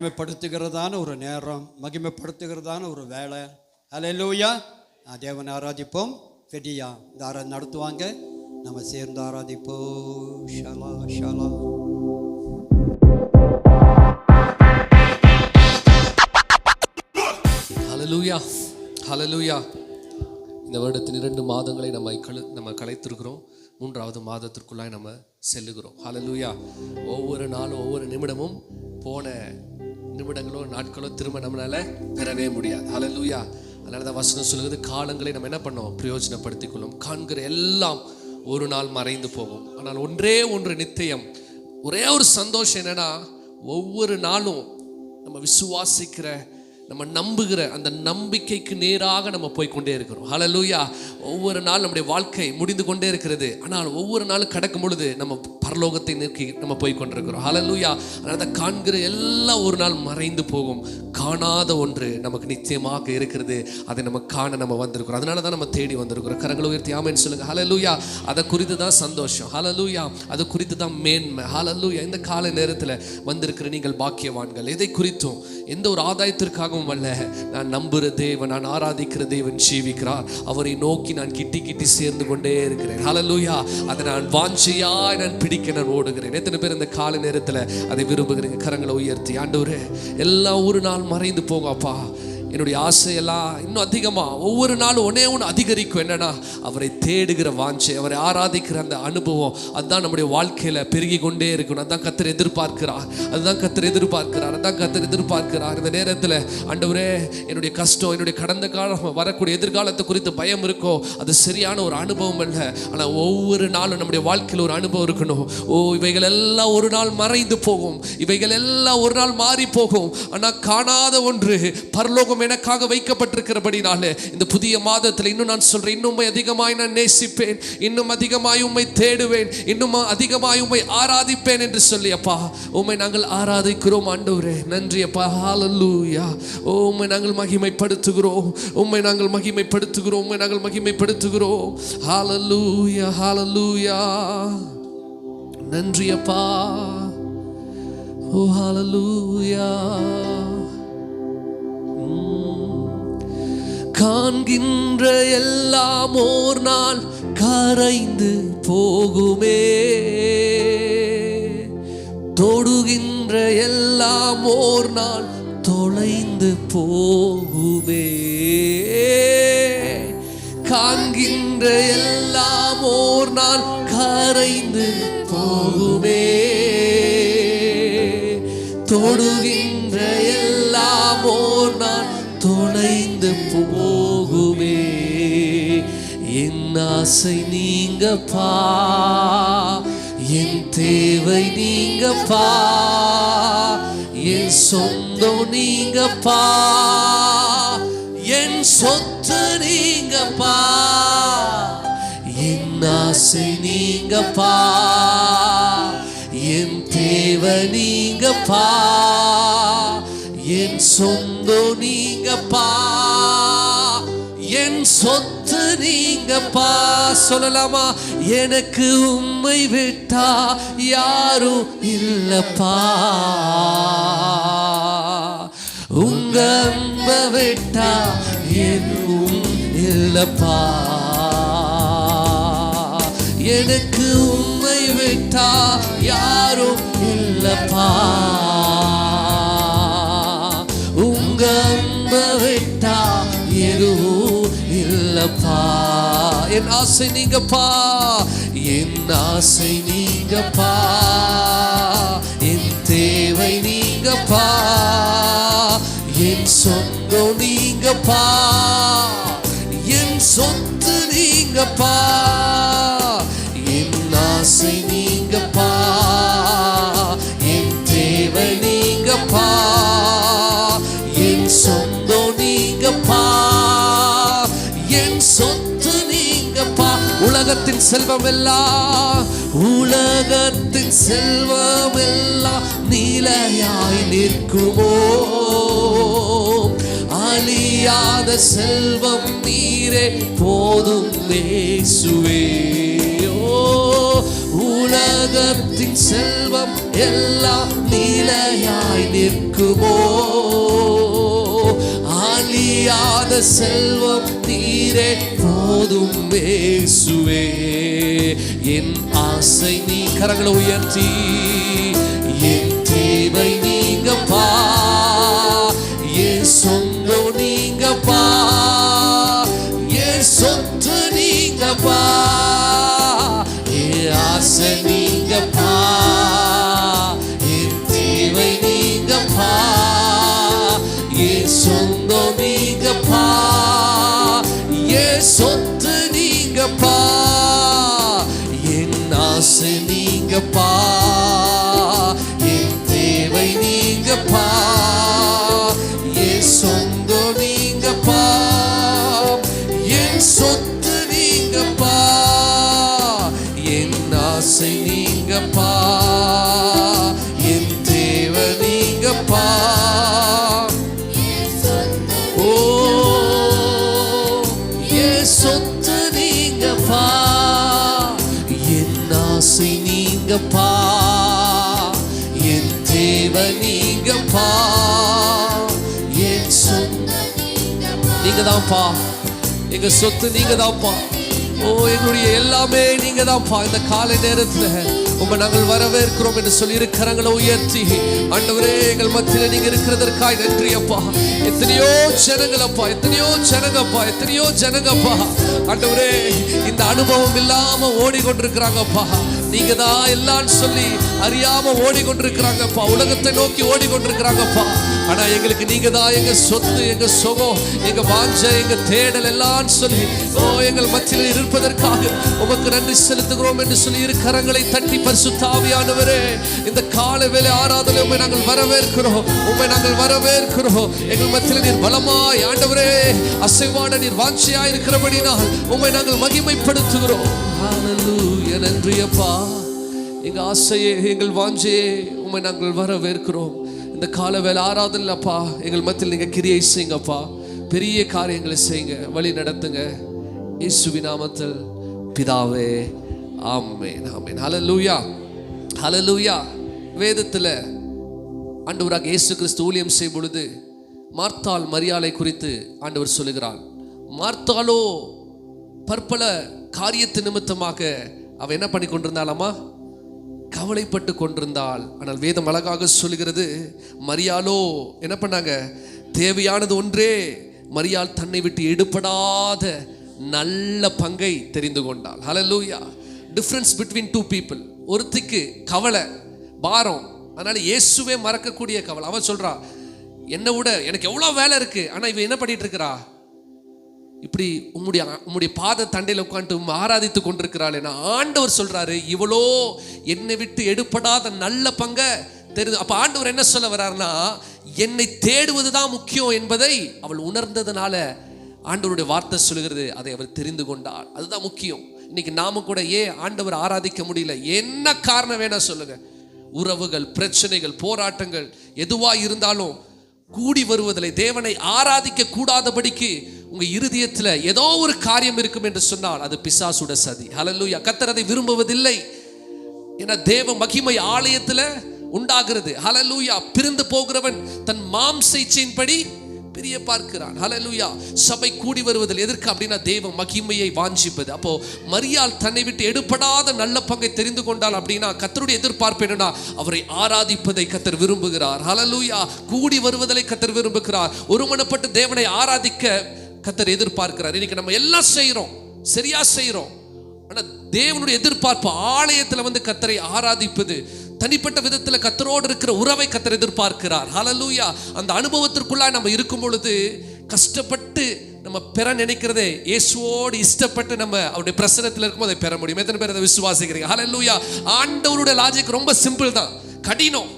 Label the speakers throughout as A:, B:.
A: மகிமைப்படுத்துகிறதான ஒரு நேரம், மகிமைப்படுத்துகிறதான ஒரு வேலை. ஹல்லேலூயா. தேவனை ஆராதிப்போம். ஃபெடியா இந்த ஆராதனை நடத்துவாங்க, நம்ம சேர்ந்து ஆராதிப்போம். ஷலா ஷலா.
B: ஹல்லேலூயா, ஹல்லேலூயா. இந்த வருடத்தின் 2 மாதங்களை நம்ம கலைத்திருக்கிறோம். 3வது மாதத்திற்குள்ளாய் நம்ம செல்லுகிறோம். ஹல்லேலூயா. ஒவ்வொரு நாளும் ஒவ்வொரு நிமிடமும் போன நிமிடங்களோ நாட்களோ திரும்ப நம்மளால பெறவே முடியாது. ஹல்லேலூயா. அதனால தான் வசனம் சொல்லுகிறது, காலங்களை நம்ம என்ன பண்ணோம், பிரயோஜனப்படுத்திக் கொள்ளும். காண்கிற எல்லாம் ஒரு நாள் மறைந்து போகும், ஆனால் ஒன்றே ஒன்று நித்தியம். ஒரே ஒரு சந்தோஷம் என்னன்னா, ஒவ்வொரு நாளும் நம்ம விசுவாசிக்கிற, நம்ம நம்புகிற அந்த நம்பிக்கைக்கு நேராக நம்ம போய்கொண்டே இருக்கிறோம். ஹல்லேலூயா. ஒவ்வொரு நாள் நம்முடைய வாழ்க்கை முடிந்து கொண்டே இருக்கிறது, ஆனால் ஒவ்வொரு நாளும் கடக்கும் பொழுது நம்ம பரலோகத்தை நோக்கி நம்ம போய் கொண்டிருக்கிறோம். ஹல்லேலூயா. அதனால காண்கிற எல்லாம் ஒரு நாள் மறைந்து போகும், காணாத ஒன்று நமக்கு நிச்சயமாக இருக்கிறது. அதை நம்ம காண நம்ம வந்திருக்கிறோம். அதனால தான் நம்ம தேடி வந்திருக்கிறோம். கரங்களை உயர்த்தி ஆமென் சொல்லுங்க. ஹல்லேலூயா. அதை குறித்து தான் சந்தோஷம். ஹல்லேலூயா. அது குறித்து தான் மேன்மை. ஹல்லேலூயா. இந்த காலை நேரத்தில் வந்திருக்கிற நீங்கள் பாக்கியவான்கள். எதை குறித்தும் எந்த ஒரு ஆதாயத்திற்காகவும் அல்ல. நான் நம்புகிற தேவன், நான் ஆராதிக்கிற தேவன் ஜீவிக்கிறார். அவரை நோக்கி நான் கிட்டி சேர்ந்து கொண்டே இருக்கிறேன். ஹல்லேலூயா. அதை நான் வாஞ்சையாய் நான் பிடிக்க நான் ஓடுகிறேன். எத்தனை பேர் இந்த காலை நேரத்தில் அதை விரும்புகிறீங்க? கரங்களை உயர்த்தி, ஆண்டவரே எல்லாம் ஒரு நாள் மறைந்து போங்கப்பா. என்னுடைய ஆசையெல்லாம் இன்னும் அதிகமாக ஒவ்வொரு நாளும் ஒன்னே ஒன்று அதிகரிக்கும். என்னன்னா, அவரை தேடுகிற வாஞ்சை, அவரை ஆராதிக்கிற அந்த அனுபவம், அதுதான் நம்முடைய வாழ்க்கையில் பெருகி கொண்டே இருக்கணும். அதுதான் கர்த்தர் எதிர்பார்க்கிறார். அதுதான் கர்த்தர் எதிர்பார்க்கிறார். இந்த நேரத்தில் ஆண்டவரே, என்னுடைய கஷ்டம், என்னுடைய கடந்த காலம், வரக்கூடிய எதிர்காலத்தை குறித்து பயம் இருக்கோ, அது சரியான ஒரு அனுபவம் அல்ல. ஆனால் ஒவ்வொரு நாளும் நம்முடைய வாழ்க்கையில் ஒரு அனுபவம் இருக்கணும். இவைகள் எல்லாம் ஒரு நாள் மறைந்து போகும், இவைகள் எல்லாம் ஒரு நாள் மாறி போகும். ஆனால் காணாத ஒன்று பரலோகம் எனக்காக வைக்கப்பட்டிருக்கிறபடினாலே இந்த புதிய மாதத்தில் இன்னும் நான் சொல்றேன், இன்னும் அதிகமாய் நான் நேசிப்பேன், இன்னும் அதிகமாய் உம்மை தேடுவேன், இன்னும் அதிகமாய் உம்மை ஆராதிப்பேன் என்று சொல்லி, அப்பா உம்மை நாங்கள் ஆராதிக்கிறோம். ஆண்டவரே நன்றி அப்பா. ஹல்லேலூயா. உம்மை நாங்கள் மகிமைப்படுத்துகிறோம், உம்மை நாங்கள் மகிமைப்படுத்துகிறோம், உம்மை நாங்கள் மகிமைப்படுத்துகிறோம். ஹல்லேலூயா, ஹல்லேலூயா. நன்றி அப்பா. ஓ ஹல்லேலூயா. காண்கின்ற எல்லாம் ஓர் நாள் கரைந்து போகுமே, தொடுகின்ற எல்லாம் ஓர் நாள் தொலைந்து போகுமே. காண்கின்ற எல்லாம் ஓர் நாள் கரைந்து போகுமே, தொடுகின்ற எல்லாம் ஓர் நாள் தொலைந்து போகுமே. என் ஆசை நீங்கப்பா, என் தேவை நீங்கப்பா, என் சொந்தம் நீங்கப்பா, என் சொத்து நீங்கப்பா. என் ஆசை நீங்கப்பா, என் தேவை நீங்கப்பா, என் சொந்தம் நீங்கப்பா, என் சொத்து நீங்கப்பா. சொல்லலாமா? எனக்கு உம்மை விட்டா யாரும் இல்லப்பா, உங்க அன்ப விட்டா எதுவும் இல்லப்பா. எனக்கு உம்மை விட்டா யாரும் இல்லப்பா, உங்க அன்ப விட்டா எதுவும் இல்லப்பா. என் ஆசை நீங்கப்பா, என் ஆசை நீங்கப்பா, என் தேவை நீங்கப்பா, என் சொந்தம் நீங்கப்பா, என் சொத்து நீங்கப்பா. என் ஆசை நீங்கப்பா, என் தேவை நீங்கப்பா, என் சொந்தம் நீங்கப்பா, என் சொத்து நீங்கப்பா. உலகத்தின் செல்வம் எல்லாம், உலகத்தின் செல்வம் எல்லாம் நிலையாய் நிற்குமோ, அழியாத செல்வம் நீரே போதும் இயேசுவே. உலகத்தின் செல்வம் எல்லாம் நிலையாய் நிற்குமோ? அழியாத செல்வம் நீரே போதும் இயேசுவே. என் ஆசை நீ கரங்களை உயர்த்தி என் தேவை நீங்கப்பா, என் சொந்தம் நீங்கப்பா, என் சொத்து நீங்கப்பா, என் ஆசை நீங்கப்பா, என் தேவை நீங்கப்பா, என் சொந்தம் நீங்கப்பா, என் சொத்து நீங்கப்பா, என் ஆசை நீங்கப்பா, என் தேவை நீங்கப்பா, என் சொந்தம் நீங்கப்பா, என் சொத்து நீங்கப்பா, என் ஆசை நீங்கப்பா, என் தேவை நீங்கப்பா. ஓ என் சொத்து நீங்கப்பா, என் ஆசை நீங்கப்பா, என் தேவை நீங்கப்பா, என் சொந்த நீங்க தான்ப்பா, எங்க சொத்து நீங்க தான்ப்பா. ஓ எங்களுடைய எல்லாமே நீங்க தான்ப்பா. இந்த காலை நேரத்துல உங்க நாங்கள் வரவேற்கிறோம் என்று சொல்லி இருக்கிறங்களை உயர்த்தி, ஆண்டவரே எங்கள் மத்தியில் நீங்க இருக்கிறதற்காய் நன்றி அப்பா. எத்தனையோ ஜனங்களப்பா, எத்தனையோ ஜனங்கப்பா, எத்தனையோ ஜனங்கப்பா ஆண்டவரே இந்த அனுபவம் இல்லாம ஓடிக்கொண்டிருக்கிறாங்கப்பா. நீங்க தான் எல்லாம் சொல்லி அறியாம ஓடிக்கொண்டிருக்கிறாங்கப்பா, உலகத்தை நோக்கி ஓடிக்கொண்டிருக்கிறாங்கப்பா. ஆனா எங்களுக்கு நீங்க தான் எங்க சொத்து, எங்க சுகம், எங்க வாஞ்ச, எங்க தேடல் எல்லாம் சொல்லி ஓ எங்கள் மத்தியில் இருப்பதற்காக உமக்கு நன்றி செலுத்துகிறோம் என்று சொல்லி இரு கரங்களை தட்டி பரிசுத்த ஆவியானவரே இந்த காலை வேளை ஆராதனை உம்மை நாங்கள் வரவேற்கிறோம், உம்மை நாங்கள் வரவேற்கிறோம். எங்கள் மத்தியில் நீர் பலமாய் ஆண்டவரே அசைவான நீர் வாஞ்சியாய் இருக்கிறபடினால் உம்மை நாங்கள் மகிமைப்படுத்துகிறோம். ஹல்லேலூயா, நன்றி அப்பா. எங்க ஆசையே எங்கள் வாஞ்சையே உம்மை நாங்கள் வரவேற்கிறோம். இந்த கால வேளை ஆராதனை அப்பா எங்கள் மத்தியில் நீங்க கிரியை செய்யுங்கப்பா, பெரிய காரியங்களை செய்யுங்க, வழி நடத்துங்க இயேசுவின் நாமத்தில் பிதாவே, ஆமென், ஆமென். ஹல்லேலூயா, ஹல்லேலூயா. வேதத்துல ஆண்டவராக இயேசு கிறிஸ்து ஊழியம் செய்யும் பொழுது மார்த்தாள் மரியாளை குறித்து ஆண்டவர் சொல்லுகிறார். மார்த்தாளோ பற்பல காரியத்து நிமித்தமாக அவ என்ன பண்ணி கொண்டிருந்தாளாமா? கவலைப்பட்டு கொண்டிருந்தாள். ஆனால் வேதம் அழகாக சொல்லுகிறது, மரியாளோ என்ன பண்ணாங்க? தேவையானது ஒன்றே, மரியாள் தன்னை விட்டு எடுபடாத நல்ல பங்கை தெரிந்து கொண்டாள். Hallelujah. Difference between two people. ஒருத்திக்கு கவலை பாரம், அதனால இயேசுவே மறக்கக்கூடிய கவலை. அவன் சொல்றா, என்னை விட எனக்கு எவ்வளோ வேலை இருக்கு, ஆனா இவ என்ன பண்ணிட்டு இருக்கிறா? இப்படி உம்முடைய பாத தண்டையில் உட்காந்து ஆராதித்து கொண்டிருக்கிறாள். என ஆண்டவர் சொல்றாரு, இவளோ என்னை விட்டு எடுபடாத நல்ல பங்க தெரிந்து. அப்ப ஆண்டவர் என்ன சொல்ல வர்றாருன்னா, என்னை தேடுவதுதான் முக்கியம் என்பதை அவள் உணர்ந்ததுனால ஆண்டவருடைய வார்த்தை சொல்லுகிறது, அதை அவர் தெரிந்து கொண்டாள். அதுதான் முக்கியம். இன்னைக்கு நாம கூட ஏன் ஆண்டவர் ஆராதிக்க முடியல? என்ன காரணம் வேணா சொல்லுங்க. உறவுகள், பிரச்சனைகள், போராட்டங்கள் எதுவா இருந்தாலும் கூடி வருவதில்லை. தேவனை ஆராதிக்க கூடாதபடிக்கு உங்க இருதயத்துல ஏதோ ஒரு காரியம் இருக்கும் என்று சொன்னால் அது பிசாசுட சதி. ஹல்லேலூயா. கர்த்தர் அதை விரும்புவதில்லை. ஏன்னா தேவ மகிமை ஆலயத்துல உண்டாகிறது. ஹல்லேலூயா. பிரிந்து போகிறவன் தன் மாம்ச இச்சையின்படி பிரிய பார்க்கிறான். ஹல்லேலூயா. சபை கூடி வருவதில் எதற்கு அப்படின்னா தேவ மகிமையை வாஞ்சிப்பது. அப்போ மரியாள் தன்னை விட்டு எடுபடாத நல்ல பங்கை தெரிந்து கொண்டாள் அப்படின்னா கர்த்தருடைய எதிர்பார்ப்பு என்னன்னா அவரை ஆராதிப்பதை கர்த்தர் விரும்புகிறார். ஹல்லேலூயா. கூடி வருவதை கர்த்தர் விரும்புகிறார். ஒருமனப்பட்டு தேவனை ஆராதிக்க கர்த்தர் எதிர்பார்க்கிறார். இன்னைக்கு நம்ம எல்லாம் செய்யறோம், சரியா செய்யறோம். ஆனா தேவனுடைய எதிர்பார்ப்பு ஆலயத்துல வந்து கர்த்தரை ஆராதிப்பது, தனிப்பட்ட விதத்துல கர்த்தரோடு இருக்கிற உறவை கர்த்தர் எதிர்பார்க்கிறார். ஹல்லேலூயா. அந்த அனுபவத்திற்குள்ளாய் நம்ம இருக்கும் பொழுது கஷ்டப்பட்டு நம்ம பெற நினைக்கிறதே இயேசுவோடு இஷ்டப்பட்டு நம்ம அவருடைய பிரசன்னத்தில் இருக்கும்போது அதை பெற முடியும். எத்தனை பேர் அதை விசுவாசிக்கிறீங்க? ஹல்லேலூயா. ஆண்டவருடைய லாஜிக் ரொம்ப சிம்பிள் தான். கடினம்.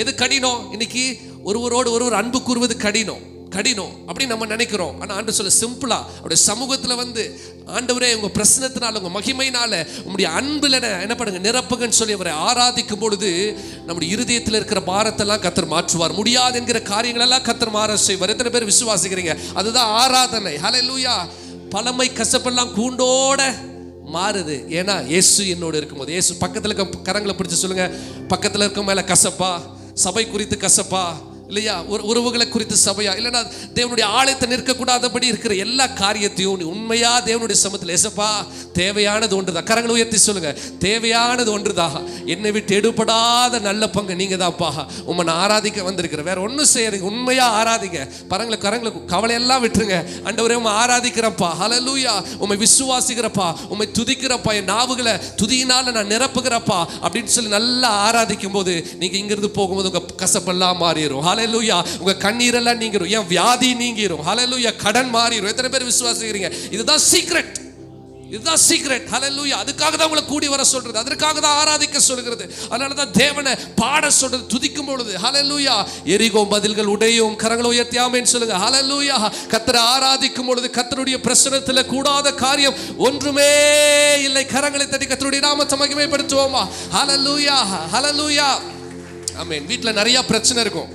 B: எது கடினம்? இன்னைக்கு ஒருவரோடு ஒருவர் அன்பு கூறுவது கடினம் அப்படின்னு நம்ம நினைக்கிறோம். ஆனா ஆண்டவர் சொல்ல சிம்பிளா அவருடைய சமூகத்துல வந்து, ஆண்டவரே உங்க பிரசன்னத்தினால உங்க மகிமையினால உங்களுடைய அன்புல என்ன பண்ணுங்க நிரப்புங்கன்னு சொல்லி அவரை ஆராதிக்கும் பொழுது நம்முடைய இருதயத்தில் இருக்கிற பாரத்தெல்லாம் கர்த்தர் மாற்றுவார். முடியாது என்கிற காரியங்கள் எல்லாம் கர்த்தர் மாற செய்வார். எத்தனை பேர் விசுவாசிக்கிறீங்க? அதுதான் ஆராதனை. ஹல்லேலூயா. பழமை கசப்பெல்லாம் கூண்டோட மாறுது. ஏன்னா இயேசு என்னோடு இருக்கும்போது. இயேசு பக்கத்தில் இருக்க கரங்களை பிடிச்சு சொல்லுங்க, பக்கத்தில் இருக்க மேல கசப்பா, சபை குறித்து கசப்பா இல்லையா, உறவுகளை குறித்து சபையா, இல்லைன்னா தேவனுடைய ஆலயத்தை நிற்கக்கூடாதபடி இருக்கிற எல்லா காரியத்தையும் நீ உண்மையா தேவனுடைய சமூகத்தில் ஏசப்பா தேவையானது ஒன்றுதான். கரங்களை உயர்த்தி சொல்லுங்க, தேவையானது ஒன்றுதான். என்னை விட்டு எடுபடாத நல்ல பங்கு நீங்க தான்ப்பா. உம்மை நான் ஆராதிக்க வந்திருக்கிறேன், வேற ஒன்றும் செய்யாதீங்க, உண்மையா ஆராதிங்க. கரங்களை கவலையெல்லாம் விட்டுருங்க. ஆண்டவரே உம்மை ஆராதிக்கிறப்பா, ஹல்லேலூயா, உம்மை விசுவாசிக்கிறப்பா, உம்மை துதிக்கிறப்பா, என் நாவுகளை துதியினால நான் நிரப்புகிறப்பா அப்படின்னு சொல்லி நல்லா ஆராதிக்கும் போது நீங்க இங்கிருந்து போகும்போது உங்க கசப்பெல்லாம் மாறிடும். ஹல்லேலூயா, உங்க கண்ணீரெல்லாம் நீங்கிரும், என் வியாதி நீங்கிரும். ஹல்லேலூயா, கடன் மாறிடும். எத்தனை பேர் விசுவாசிக்கிறீங்க? இதுதான் சீக்ரெட், இதுதான் சீக்ரெட். ஹல்லேலூயா, அதுக்காக தான் உங்களை கூடி வர சொல்றது, அதற்காக தான் ஆராதிக்க சொல்கிறது. அதனால தான் தேவனை பாட சொல்றது, துதிக்கும் பொழுது. ஹல்லேலூயா, எரிகோ மதில்கள் உடையும். கரங்களை உயர்த்தி ஆமென் சொல்லுங்க. ஹல்லேலூயா, கர்த்தரை ஆராதிக்கும் பொழுது கர்த்தருடைய பிரசன்னத்தில் கூடாத காரியம் ஒன்றுமே இல்லை. கரங்களை தட்டி கர்த்தருடைய நாமத்தை மகிமைப்படுத்துவோமா? ஹல்லேலூயா, ஹல்லேலூயா, ஆமென். வீட்டில் நிறைய பிரச்சனை இருக்கும்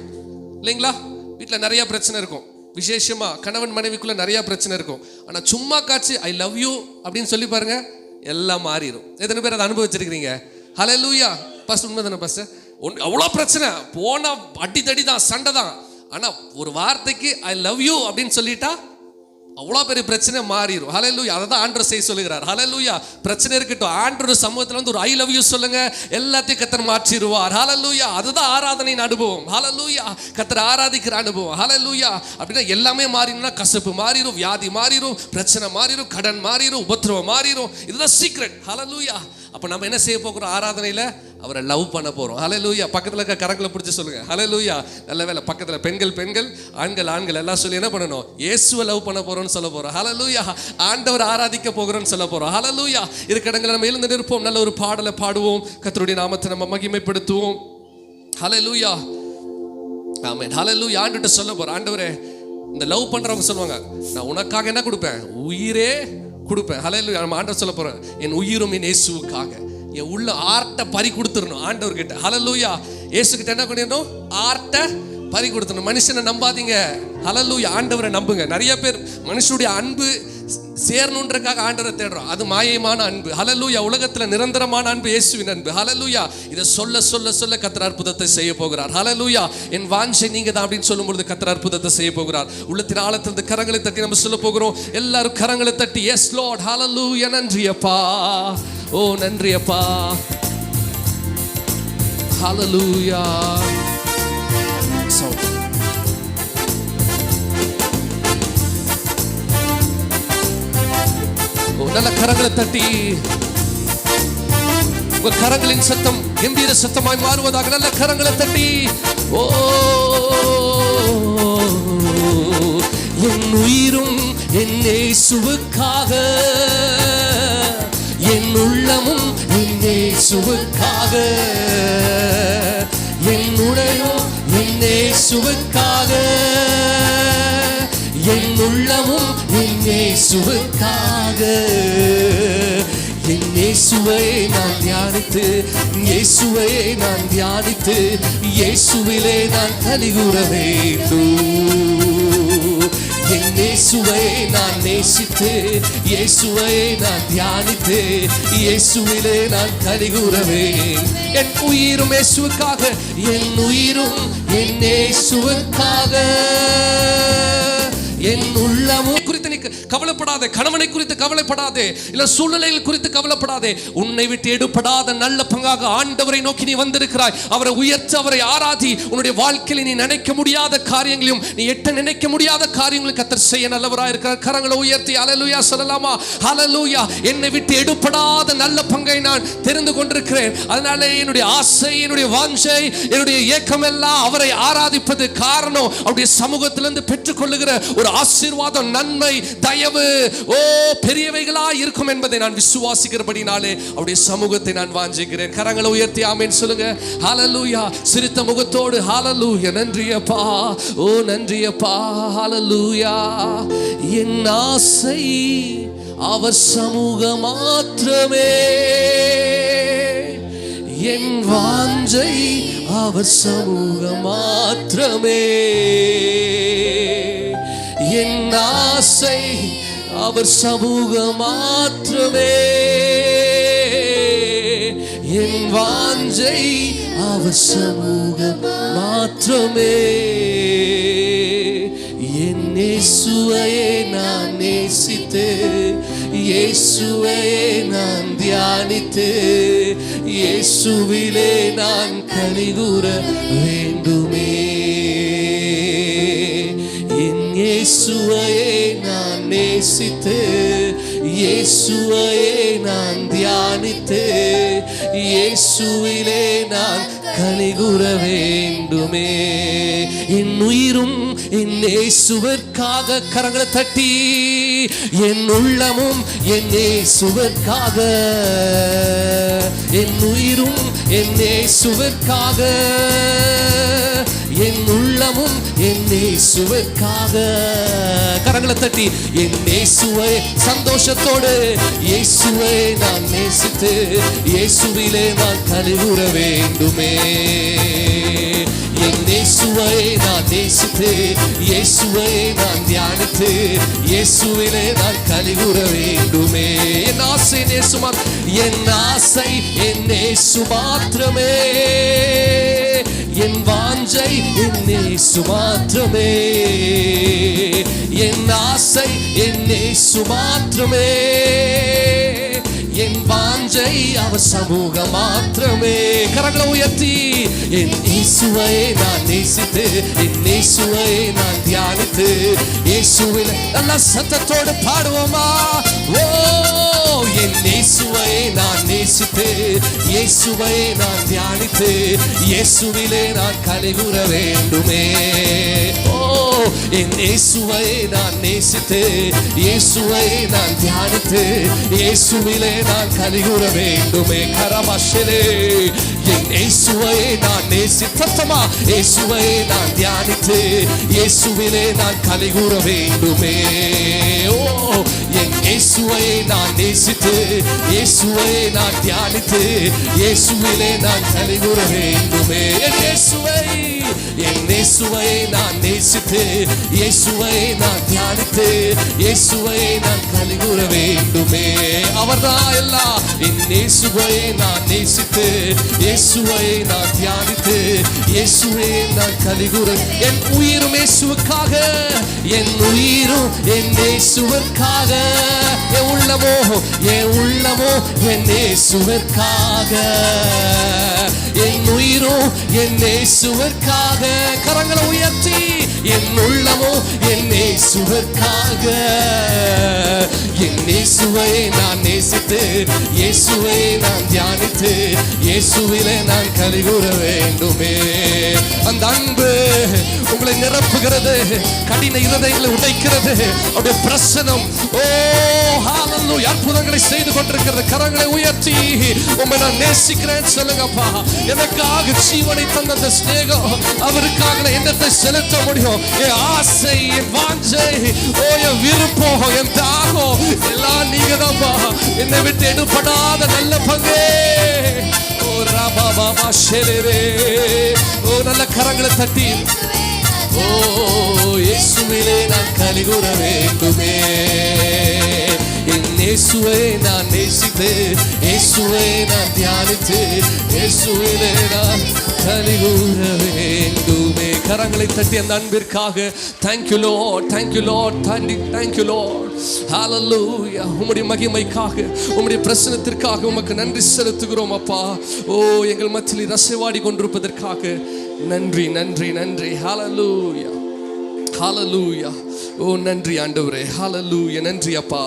B: இல்லைங்களா? வீட்டில் நிறைய பிரச்சனை இருக்கும். விசேஷமா கணவன் மனைவிக்குள்ள நிறைய பிரச்சனை இருக்கும். ஆனால் சும்மா காட்சி ஐ லவ் யூ அப்படின்னு சொல்லி பாருங்க, எல்லாம் மாறிடும். எத்தனை பேர் அதை அனுபவிச்சிருக்கிறீங்க? ஹல்லேலூயா. ஃபர்ஸ்ட் உண்மை தானே ஃபர்ஸ்ட்? அவ்வளோ பிரச்சனை, போனா அடித்தடி தான், சண்டை தான். ஆனால் ஒரு வார்த்தைக்கு ஐ லவ் யூ அப்படின்னு சொல்லிட்டா அவ்வளோ பெரிய பிரச்சனை மாறிடும். ஹல்லேலூயா, அதை தான் ஆண்டவர் செய்ய சொல்லுகிறார். ஹல்லேலூயா, பிரச்சனை இருக்கட்டும், ஆண்டவர் சமூகத்தில் வந்து ஒரு ஐ லவ் யூ சொல்லுங்க, எல்லாத்தையும் கர்த்தர் மாற்றிடுவார். ஹல்லேலூயா, அதுதான் ஆராதனையின் அனுபவம். ஹல்லேலூயா, கர்த்தர் ஆராதிக்கிற அனுபவம். ஹல்லேலூயா, அப்படின்னா எல்லாமே மாறினா, கசப்பு மாறிடும், வியாதி மாறிடும், பிரச்சனை மாறிடும், கடன் மாறிடும், உபத்திரவம் மாறிடும். இதுதான் சீக்ரெட். ஹல்லேலூயா. அப்போ நம்ம என்ன செய்ய போகிறோம்? ஆராதனையில் அவரை லவ் பண்ண போகிறோம். ஹல்லேலூயா, பக்கத்தில் இருக்க கரங்களை பிடிச்சி சொல்லுங்க. ஹல்லேலூயா, நல்ல வேலை, பக்கத்தில் பெண்கள் பெண்கள், ஆண்கள் ஆண்கள் எல்லாம் சொல்லி என்ன பண்ணணும்? இயேசுவை லவ் பண்ண போகிறோம்னு சொல்ல போகிறோம். ஹல்லேலூயா, ஆண்டவர் ஆராதிக்க போகிறோம்னு சொல்ல போகிறோம். ஹல்லேலூயா, இருக்க இடங்களை நம்ம எழுந்து நிற்போம், நல்ல ஒரு பாடலை பாடுவோம், கர்த்தருடைய நாமத்தை நம்ம மகிமைப்படுத்துவோம். ஹல்லேலூயா, ஆமென். ஹல்லேலூயா, ஆண்டவர்கிட்ட சொல்ல போகிறோம். ஆண்டவரே, இந்த லவ் பண்ணுறவங்க சொல்லுவாங்க, நான் உனக்காக என்ன கொடுப்பேன்? உயிரே கொடுப்பேன். ஹல்லேலூயா, நம்ம ஆண்டவர் சொல்ல போகிறோம், என் உயிரும் என் இயேசுவுக்காக என் உள்ள ஆர்ட்டை பறி கொடுத்துடணும் ஆண்டவர்கிட்ட. ஹல்லேலூயா, இயேசுகிட்ட என்ன பண்ணிடணும்? ஆர்ட்டை பறி கொடுத்துடணும். மனுஷனை நம்பாதீங்க. ஹல்லேலூயா, ஆண்டவரை நம்புங்க. நிறைய பேர் மனுஷனுடைய அன்பு சேரணுன்றக்காக ஆண்டவரை தேடுறோம், அது மாயமான அன்பு. ஹல்லேலூயா, உலகத்தில் நிரந்தரமான அன்பு இயேசுவின் அன்பு. ஹல்லேலூயா, இதை சொல்ல சொல்ல சொல்ல கர்த்தர் அற்புதத்தை செய்ய போகிறார். ஹல்லேலூயா, என் வாஞ்சை நீங்க தான் அப்படின்னு சொல்லும்பொழுது கர்த்தர் அற்புதத்தை செய்ய போகிறார். உள்ளத்தின் ஆழத்திலிருந்து கரங்களை தட்டி நம்ம சொல்ல போகிறோம். எல்லாரும் கரங்களை தட்டி எஸ் லார்ட், ஹல்லேலூயா, நன்றி அப்பா, ஓ நன்றி அப்பா, ஹல்லேலூயா. நல்ல கரங்களை தட்டி உங்க கரங்களின் சத்தம் கம்பீர சத்தமாய் மாறுவதாக நல்ல கரங்களை தட்டி, ஓ என் உயிரும் என் இயேசுவுக்காக, என் உள்ளமும் என் இயேசுவுக்காக, என் உடலும் என் இயேசுவுக்காக, என் உள்ளமும் என் இயேசுவுக்காக. என் இயேசுவை நான் தியானித்து, இயேசுவை நான் தியானித்து, இயேசுவிலே நான் கலிகூற வேண்டும். என் இயேசுவை நான் நேசித்து, இயேசுவை நான் தியானித்து, இயேசுவிலே நான் கலிகூறவேன். என் உயிரும் இயேசுவுக்காக, என் உயிரும் என் இயேசுவுக்காக, என் உள்ளமும் குறித்து நீ கவலைப்படாதே, கணவனை குறித்து கவலைப்படாதே, இல்ல சூழ்நிலைகள் குறித்து கவலைப்படாதே. உன்னை விட்டு எடுபடாத நல்ல பங்காக ஆண்டவரை நோக்கி நீ வந்திருக்கிறாய். அவரை உயர்த்த, அவரை ஆராதி. உன்னுடைய வாழ்க்கையில் நீ நினைக்க முடியாத காரியங்களையும், நீ எட்ட நினைக்க முடியாத காரியங்களையும் கர்த்தர் செய்ய நல்லவராய் இருக்கிறார். கரங்களை உயர்த்தி ஹல்லேலூயா சொல்லலாமா? ஹல்லேலூயா, என்னை விட்டு எடுபடாத நல்ல பங்கை நான் தெரிந்து கொண்டிருக்கிறேன். அதனால என்னுடைய ஆசை, என்னுடைய வாஞ்சை, என்னுடைய ஏக்கம் எல்லாம் அவரை ஆராதிப்பது. காரணம், அவருடைய சமூகத்திலிருந்து பெற்றுக்கொள்ளுகிற ஒரு ஆசீர்வாதம், நன்மை, தயவு, ஓ பெரியவைகளா இருக்கும் என்பதை நான் விசுவாசிக்கிறபடினாலே அவருடைய சமூகத்தை நான் வாஞ்சிக்கிறேன். கரங்களை உயர்த்தி ஆமென் சொல்லுங்க. ஹல்லேலூயா, சிரித்த முகத்தோடு ஹல்லேலூயா, நன்றி அப்பா, ஓ நன்றி அப்பா, ஹல்லேலூயா. என் ஆசை அவர் சமூகம் மாத்திரமே, என் வாஞ்சை அவர் சமூகம் மாத்திரமே, என் ஆசை அவர் சமூகம் மாத்திரமே என் வாஞ்சை, அவர் சமூகம் மாத்திரமே. என் இயேசுவையே நான் நேசித்து, இயேசுவையே நான் தியானித்து, இயேசுவிலே நான் கனிகூர வேண்டுமே. என் இயேசுவையே நான் நேசித்து, இயேசுவையே நான் தியானித்து, இயேசுவிலே நான் கனிகூர வேண்டுமே. என் உயிரும் என் இயேசுவிற்காக, கரங்களை தட்டி, என் உள்ளமும் என் இயேசுவிற்காக, என் உயிரும் என் இயேசுவிற்காக, என் உள்ளமும் என் இயேசுவிற்காக. கரங்களை தட்டி, என் இயேசுவை சந்தோஷத்தோடு, இயேசுவை நான் நேசித்து, இயேசுவிலே நான் கனிகூர வேண்டுமே. என் இயேசுவை நான் நேசித்து, இயேசுவை நான் தியானித்து, இயேசுவிலே நான் கனிகூர வேண்டுமே. என் ஆசை இயேசு, என் ஆசை என் இயேசு மாத்திரமே, என் வாஞ்சை என் இயேசு மாத்திரமே. என் ஆசை என் இயேசு மாத்திரமே, என் வாஞ்சை அவர் சமூகம் மாத்திரமே. கரங்களை உயர்த்தி, என் இயேசுவை நான் நேசித்து, என் இயேசுவை நான் தியானித்து, இயேசுவில் நல்ல சத்தத்தோடு பாடுவோமா? ஓ, என் இயேசுவை நான் நேசித்து, இயேசுவை நான் தியானித்து, இயேசுவிலே நான் கனிகூர வேண்டுமே. ஓ, என் இயேசுவை நான் நேசித்து, இயேசுவை நான் தியானித்து, இயேசுவிலே நான் கனிகூர வேண்டுமே. கரமஷலே, என் இயேசுவை நான் நேசித்தமா, இயேசுவை நான் தியானித்து, இயேசுவிலே நான் கனிகூர வேண்டுமே. ஓ, என் இயேசுவை நான் நேசித்து, இயேசுவை நான் தியானித்து, இயேசுவிலே நான் கனிகூர வேண்டுமே. என் இயேசுவை, என் இயேசுவை நான் நேசித்து, இயேசுவை நான் தியானித்து, இயேசுவை நான் கனிகூர வேண்டுமே. அவர்தான் எல்லாம். என் இயேசுவை நான் நேசித்து, இயேசுவை நான் தியானித்து, இயேசுவை நான் கனிகூர. என் உயிரும் இயேசுவுக்காக, என் உயிரும் என் இயேசுவிற்காக, என் உள்ளமோ, என் உள்ளமோ என் இயேசுவிற்காக, என் உயிரும் என் இயேசுவிற்காக. கரங்களை உயர்த்தி, என் உள்ளமோ என் இயேசுவிற்காக, என் இயேசுவை நான் நேசித்து, இயேசுவை நான் தியானித்து, இயேசுவிலே நான் கனிகூர வேண்டுமே. அந்த அன்பு உங்களை நிரப்புகிறது, கடின இருதயங்களை உடைக்கிறது. அவருடைய பிரசனம், ஓ ஹalleluya, அற்புதங்களை செய்து கொண்டிருக்கிறது. கரங்களை உயர்த்தி, உம்மை நான் நேசிக்கிறேன் சொல்லுங்கப்பா. எனக்காக ஜீவனை தந்த அந்த ஸ்நேகம், அவருக்காக நான் என்னத்தை செலுத்த முடியும்? என் ஆசை, என் வாஞ்சை, ஓ என் விருப்பம், என் தாகம் எல்லாம் நீங்க தான்ப்பா. என்னை விட்டு எடுபடாத நல்ல பங்கே. ஓ ராபா பாபா ஷெரே, ஓ நல்ல கரங்களை தட்டி, ஓ இயேசுவிலே நான் கனிகூர வேண்டுமே. என் இயேசுவை நான் நேசித்து, இயேசுவை நான் தியானித்து, இயேசுவிலே நான் கனிகூர வேண்டுமே. கரங்களை தட்டி அந்த அன்பிற்காக thank you Lord, thank you Lord, thank you Lord, hallelujah. உம்முடைய மகிமைக்காக, உம்முடைய பிரசன்னத்திற்காக உமக்கு நன்றி செலுத்துகிறோம் அப்பா. ஓ எங்கள் மத்தியில் ரசவாடி கொண்டிருப்பதற்காக நன்றி நன்றி நன்றி. hallelujah, hallelujah. ஓ நன்றி ஆண்டவரே, hallelujah. நன்றி அப்பா.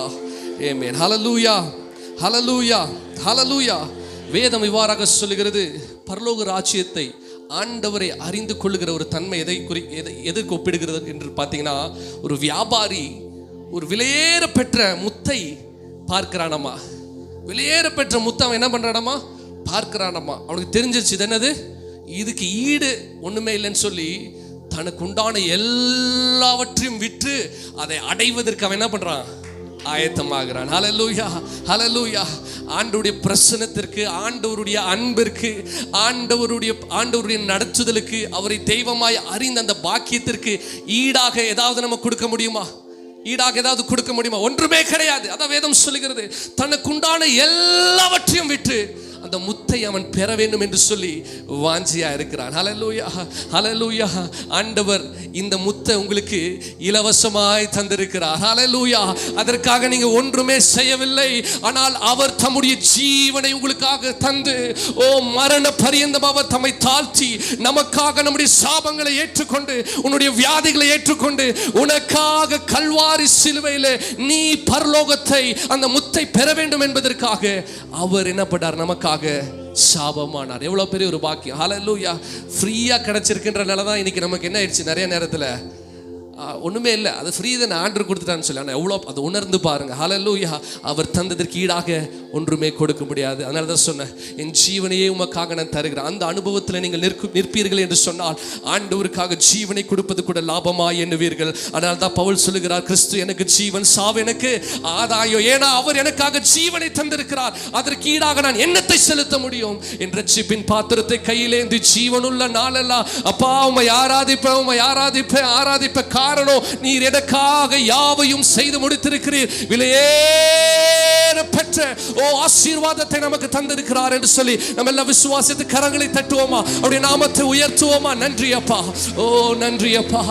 B: ஆமென். hallelujah, hallelujah, hallelujah. வேதம் இவ்வாறாக சொல்லுகிறது, பரலோக ராஜ்யத்தை ஆண்டவரை அறிந்து கொள்ளுகிற ஒரு தன்மை எதற்கு ஒப்பிடுகிறது என்று பார்த்தீங்கன்னா, ஒரு வியாபாரி ஒரு விலையேற பெற்ற முத்தை பார்க்கிறானம்மா. விலையேற பெற்ற முத்தை அவன் என்ன பண்றானம்மா? பார்க்கிறானம்மா. அவனுக்கு தெரிஞ்சிருச்சு இது என்னது, இதுக்கு ஈடு ஒண்ணுமே இல்லைன்னு சொல்லி தனக்கு உண்டான எல்லாவற்றையும் விற்று அதை அடைவதற்கு அவன் என்ன பண்றான்? ஆயத்தமாகிறான். ஹல்லேலூயா, ஹல்லேலூயா. ஆண்டவருடைய பிரசன்னத்திற்கு, ஆண்டவருடைய அன்பிற்கு, ஆண்டவருடைய நடத்துதலுக்கு, அவரை தெய்வமாய் அறிந்த அந்த பாக்கியத்திற்கு ஈடாக ஏதாவது நம்ம கொடுக்க முடியுமா? ஈடாக ஏதாவது கொடுக்க முடியுமா? ஒன்றுமே கிடையாது. அதான் வேதம் சொல்லுகிறது, தனக்குண்டான எல்லாவற்றையும் விட்டு அந்த முத்தை அவன் பெற வேண்டும் என்று சொல்லி வாஞ்சியா இருக்கிறான். ஹல்லேலூயா, ஹல்லேலூயா. ஆண்டவர் இந்த முத்தை உங்களுக்கு இலவசமாய் தந்திருக்கிறார். ஹல்லேலூயா. அதற்காக நீங்க ஒன்றுமே செய்யவில்லை. ஆனால் அவர் தம்முடைய ஜீவனை உங்களுக்காக தந்து, ஓ மரண பரியந்தம் அவர் தம்மை தாழ்த்தி நமக்காக நம்முடைய சாபங்களை ஏற்றுக்கொண்டு, உன்னுடைய வியாதிகளை ஏற்றுக்கொண்டு, உனக்காக கல்வாரி சிலுவையில் நீ பரலோகத்தை, அந்த முத்தை பெற வேண்டும் என்பதற்காக அவர் என்ன பண்ணார்? நமக்காக சாபமானார். எவ்வளவு பெரிய ஒரு பாக்கியம். ஹல்லேலூயா. ஃப்ரீயா கிடைச்சிருக்கின்றனால தான் இன்னைக்கு நமக்கு என்ன ஆயிடுச்சு, நிறைய நேரத்தில் ஒண்ணுமே இல்லை, அது ஃப்ரீ தான் ஆண்டவர் கொடுத்துட்டான்னு சொல்லி. ஆனால் எவ்வளோ அதை உணர்ந்து பாருங்க. ஹல்லேலூயா. அவர் தந்ததற்கு ஈடாக ஒன்றுமே கொடுக்க முடியாது. அதனால தான் சொன்னேன், என் ஜீவனையே உமக்காக நான் தருகிறேன். அந்த அனுபவத்தில் நீங்கள் நிற்பீர்கள் என்று சொன்னால் ஆண்டவருக்காக ஜீவனை கொடுப்பது கூட லாபமாய் எண்ணுவீர்கள். அதனால தான் பவுல் சொல்லுகிறார், கிறிஸ்து எனக்கு ஜீவன், சாவு எனக்கு ஆதாயம். ஏன்னா அவர் எனக்காக ஜீவனை தந்திருக்கிறார். அதற்கு ஈடாக நான் என்னத்தை செலுத்த முடியும்? என் ரட்சிப்பின் பாத்திரத்தை கையிலேந்தி ஜீவனுள்ள நாளெல்லாம் அப்பா உம்மை ஆராதிப்பேன், உம்மை ஆராதிப்பேன், ஆராதிப்பேன். காரணம், நீர் எனக்காக யாவையும் செய்து முடித்திருக்கிறீர். விலையேற பெற்ற ஓ ஆசீர்வாதத்தை நமக்கு தந்திருக்கிறார் என்று சொல்லி நம்ம எல்லாம் விசுவாசித்து கரங்களை தட்டுவோமா? அவருடைய நாமத்தை உயர்த்துவோமா? நன்றி அப்பா, ஓ நன்றி அப்பா.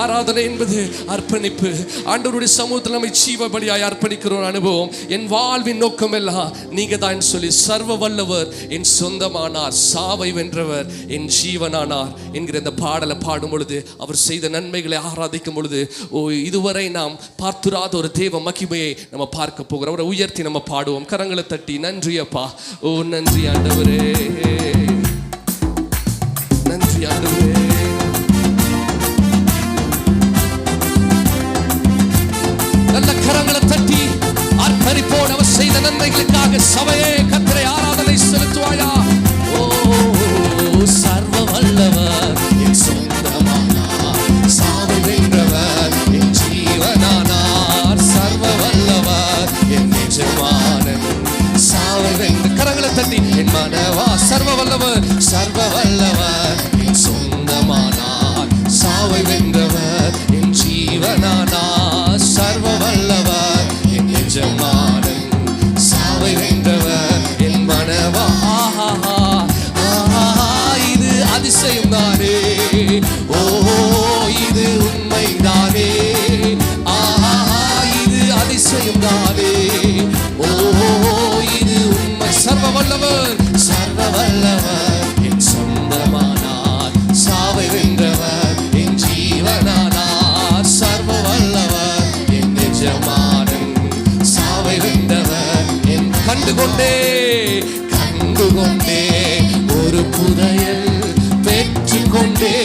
B: ஆராதனை என்பது அர்ப்பணிப்பு. ஆண்டவருடைய சமூகத்தில் நம்மை ஜீவ பலியாய் அர்ப்பணிக்கிற ஒரு அனுபவம். என் வாழ்வின் நோக்கம் எல்லாம் நீங்க தான் சொல்லி, சர்வ வல்லவர் என் சொந்தமானார், சாவை வென்றவர் என் ஜீவனானார் என்கிற இந்த பாடலை பாடும் பொழுது, அவர் செய்த நன்மைகளை ஆராதிக்கும் பொழுது, ஓ இதுவரை நாம் பார்த்துராத ஒரு தேவ மகிமையை நம்ம பார்க்க போகிறோம். அவரை உயர்த்தி நம்ம பாடுவோம், கரங்களை தட்டி. நன்றி அப்பா, ஓ நன்றி ஆண்டவரே, நன்றி ஆண்டவரே. நல்ல கரங்களை தட்டி அர்ப்பணிப்போடு அவர் செய்த நன்மைகளுக்காக சபையே கர்த்தரை ஆராதனை செலுத்துவாயா? ஓ சர்வ வல்லவர் என் சொந்தமானார், சாவை வென்றவர் என் ஜீவனானார். சர்வ வல்லவர் என் எஜமானன், சாவை வென்ற கரங்களை தட்டி என் மனவா. சர்வ வல்லவர், சர்வ வல்லவர் என் சொந்தமானார், சாவை வென்றவர் என் ஜீவனானார். சர்வ வல்லவர் என் எஜமானன், சாவை வென்றவர் என் மனவா. இது அதிசயம் தானே, ஓ இது உண்மைதானே, இது அதிசயம் தானே, ஓ இது உண்மை. சர்வ வல்லவர், சர்வ வல்லவர் என் சொந்தமானார், சாவை வென்றவர் என் ஜீவனானார். சர்வ வல்லவர் என் எஜமானன், சாவை வென்றவர் என். கண்டுகொண்டே கண்டுகொண்டே ஒரு புதையல் பெற்றுக்கொண்டே,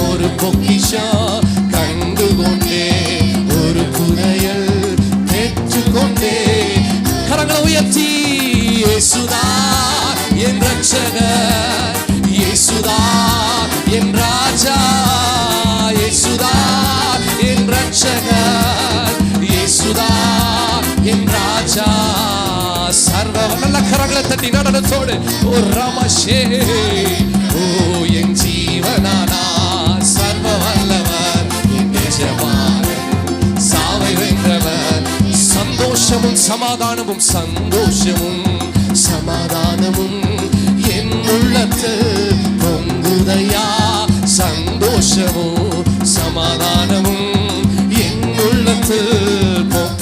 B: ஒரு பொக்கிஷம் கண்டுகொண்டே, ஒரு புதையல் பெற்றுக்கொண்டே. கரங்களை உயர்த்தி, இயேசுதான் என் ரட்சகர், இயேசுதான் என் ராஜா, இயேசுதான் என் ரட்சகர், இயேசுதான் என் ராஜா. சர்வ நல்ல கரங்களை தட்டி நடனத்தோடு, ஓ ரமஷே, ஓ என் ஜீவனானார். சர்வ வல்லவர் என் எஜமானன், சாவை வென்றவர். சந்தோஷமும் சமாதானமும், சந்தோஷமும் சமாதானமும் என் உள்ளத்தில் பொங்குதையா. சந்தோஷமும் சமாதானமும் என் உள்ளத்தில்.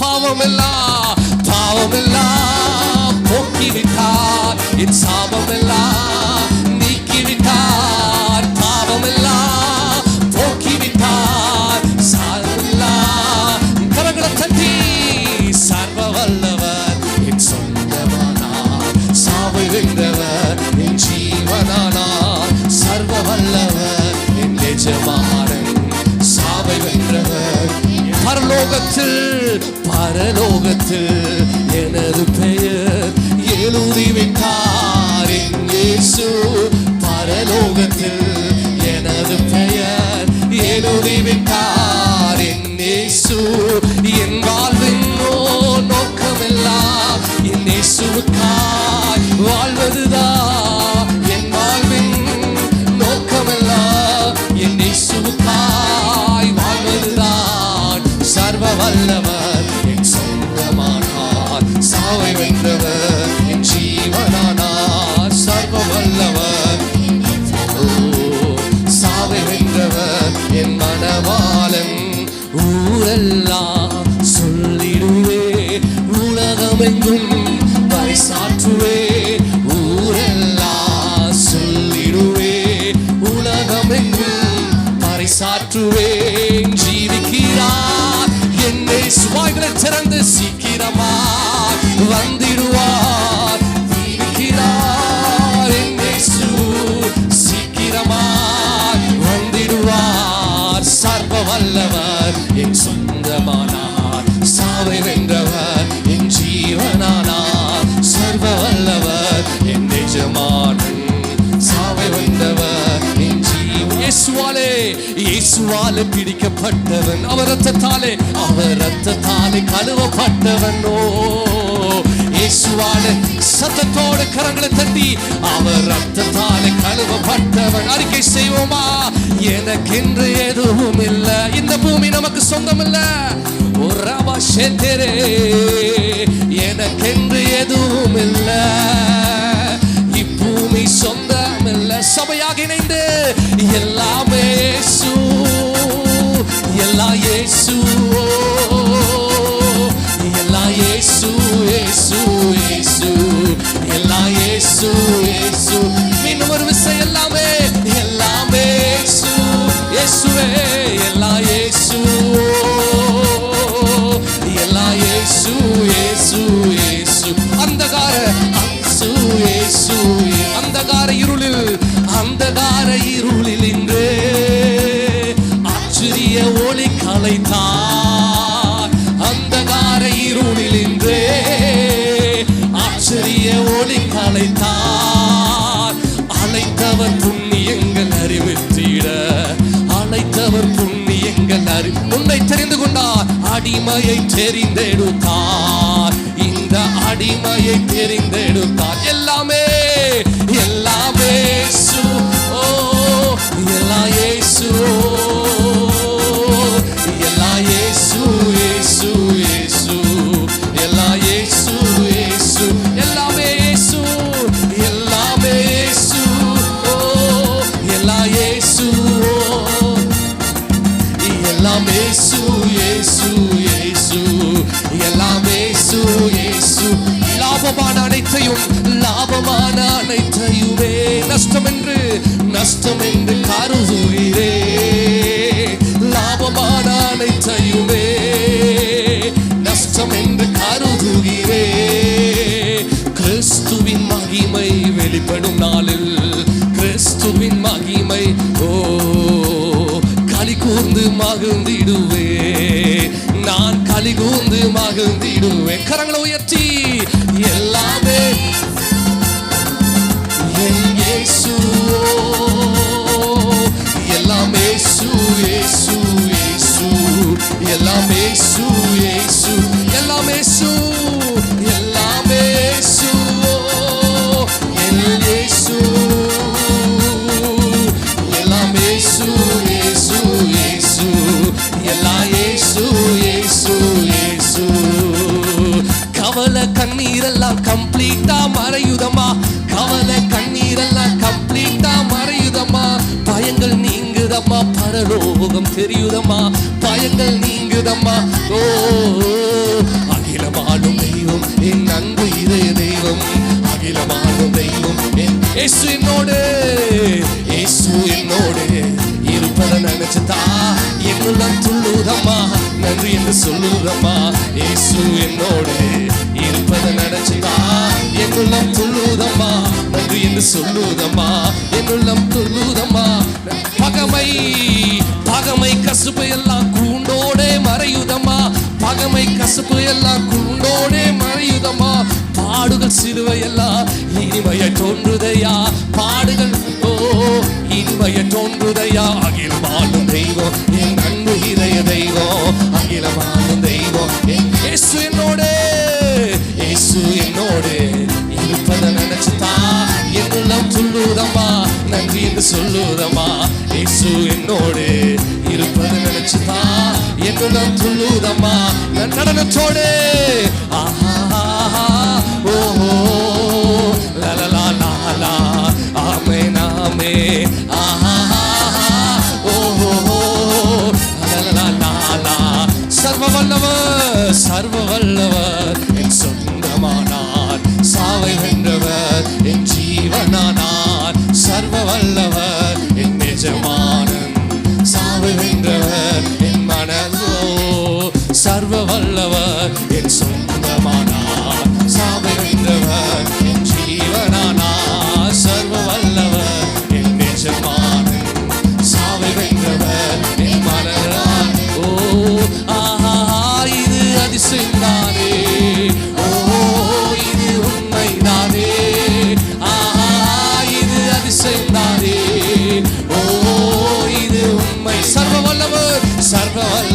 B: பாவமெல்லாம் பாவமெல்லாம் போக்கிவிட்டார், என் சாபமெல்லாம் நீக்கிவிட்டார். பாவமெல்லாம் போக்கிவிட்டார், சாபமெல்லாம். கரங்களை தட்டி, சர்வ வல்லவர் என் சொந்தமானார், சாவை வென்றவர் என் ஜீவனானார். சர்வ வல்லவர் என் எஜமானன், சாவை வென்றவர். பரலோகத்தில் பரலோகத்தில் எனது பெயர் எழுதிவிட்டார் என் இயேசு. பரலோகத்தில் எனது பெயர் எழுதிவிட்டார் என் இயேசு. என் வாழ்வின் நோக்கமெல்லாம் என் இயேசுவுக்காய் வாழ்வதுதான். என் வாழ்வின் நோக்கமெல்லாம் என் இயேசுவுக்காய் வாழ்வதுதான். சர்வ வல்ல சாற்றுவேன். ஜீவிக்கிறார் என்னை வாய்களை திறந்து சீக்கிரமா வந்திடுவார். ஜீவிக்கிறார் என்னை சீக்கிரமா வந்திடுவார். சர்வ வல்லவர் என் சொந்தமானார். சாவை வென்றவர் என் ஜீவனானார். சர்வ வல்லவர் என் எஜமானன். சாவை வென்றவர் என் ஜீவன். இயேசுவாலே பிடிக்கப்பட்டவன். அவர் ரத்தத்தாலே கழுவப்பட்டவன். ஓ இயேசுவாலே சத்தத்தோடு கரங்களை தட்டி அவர் ரத்தத்தாலே கழுவப்பட்டவன். அறிக்கை செய்வோமா? எனக்கென்று எதுவும் இல்லை. இந்த பூமி நமக்கு சொந்தம் இல்லை. எனக்கென்று எதுவும் இல்லை. இப்பூமி சொந்தம் இல்லை. சபையாக இணைந்து எல்லாமே இயேசு, எல்லாம் இயேசு, எல்லாம் இயேசு, இயேசு, இயேசு, எல்லாம் இயேசு, இயேசு. இன்னும் ஒரு விஷயம், எல்லாமே எல்லாமே இயேசு, இயேசுவே, எல்லாம் இயேசு, எல்லாம் இயேசு, இயேசு, இயேசு. அந்தகார இயேசு, அந்தகார இருளில் இன்று ஆச்சரிய ஒளி கலைத்தார். அந்தகார இருளில் இன்று ஆச்சரிய ஒளி கலைத்தார். அழைத்தவர் புண்ணியங்கள் அறிவித்திட, அழைத்தவர் புண்ணியங்கள் உன்னை தெரிந்து கொண்டார். அடிமையை தெரிந்தெடுத்தார். இந்த அடிமையை தெரிந்தெடுத்தார். எல்லாமே எல்லாமே இயேசு, ஓ எல்லாம் இயேசு, எல்லாம் இயேசு, இயேசு, இயேசு, எல்லாம் இயேசு, இயேசு, எல்லாமே இயேசு, எல்லாமே இயேசு, ஓ எல்லாம் இயேசு, எல்லாம் இயேசு, இயேசு, இயேசு, எல்லாம் இயேசு, இயேசு. லாபமான அனைத்தையுமே நஷ்டம் என்று கருதுகிறே. லாபமான அனைத்தையுமே நஷ்டம் என்று கருதுகிறே. கிறிஸ்துவின் மகிமை வெளிப்படும் நாளில், கிறிஸ்துவின் மகிமை ஓ களி கூர்ந்து மகிழ்ந்திடுவே. நான் களி கூர்ந்து மகிழ்ந்திடுவேன். கரங்களை உயர்த்தி எல்லாமே இயேசு, எல்லாம் இயேசு, இயேசு, இயேசு, எல்லாம் இயேசு, இயேசு, எல்லாம் இயேசு, எல்லாம் இயேசு, இயேசு, எல்லாம் இயேசு, இயேசு, இயேசு, எல்லாம் இயேசு, இயேசு, இயேசு. கவலை கண்ணீரெல்லாம் கம்ப்ளீட்டா மறையுதமா. கவலை கண்ணீரெல்லாம் கம்ப்ளீட்டா மறையுதம்மா. பயங்கள் நீங்குதம்மா. பரலோகம் தெரியுதம்மா. பயங்கள் நீங்குதம்மா. ஓ அகிலமாடும் தெய்வம் என் அன்பு இதய தெய்வம். அகிலமாடும் தெய்வம் என் இயேசு என்னோடு, இயேசு என்னோடு இருப்பதை நினைச்சுதா என்னுடன் துள்ளுதம்மா. நன்றி என்று சொல்லுதம்மா. இயேசு என்னோடு இருப்பதை நினைச்சுதா என்னுள்ளம் துள்ளுதம்மா. நன்றி என்று சொல்லுதம்மா. என்னுள்ளம் துள்ளுதம்மா. பகமை கசுப்பு எல்லாம் கூண்டோடே மறையுதம்மா. பகமை கசுப்பு எல்லாம் கூண்டோடே மறையுதம்மா. பாடுகள் சிலுவை எல்லாம் இனிமையை தோன்றுதையா. பாடுகள் ஓ இனிமையை தோன்றுதையா. அகிலமாடும் தெய்வம் என் அன்பு இதய தெய்வம். அகிலமாடும் தெய்வம் இயேசு என்னோடு, இயேசு என்னோடு இருப்பதை நினைச்சுதா என்னுள்ளம் துள்ளுதம்மா. நன்றி என்று சொல்லுதம்மா. இயேசு என்னோடு இருப்பதை நினைச்சுதா என்னுள்ளம் துள்ளுதம்மா. நடனத்தோடு ஆஹா ஓஹோ லலலா லாலா ஆமே நாமே ஆஹா ஓஹோ லலலா லாலா. சர்வ வல்லவர் என் சொந்தமானார். சாவை வென்றவர் என் ஜீவனானார். சர்வ வல்லவர் என் எஜமானன். சாவை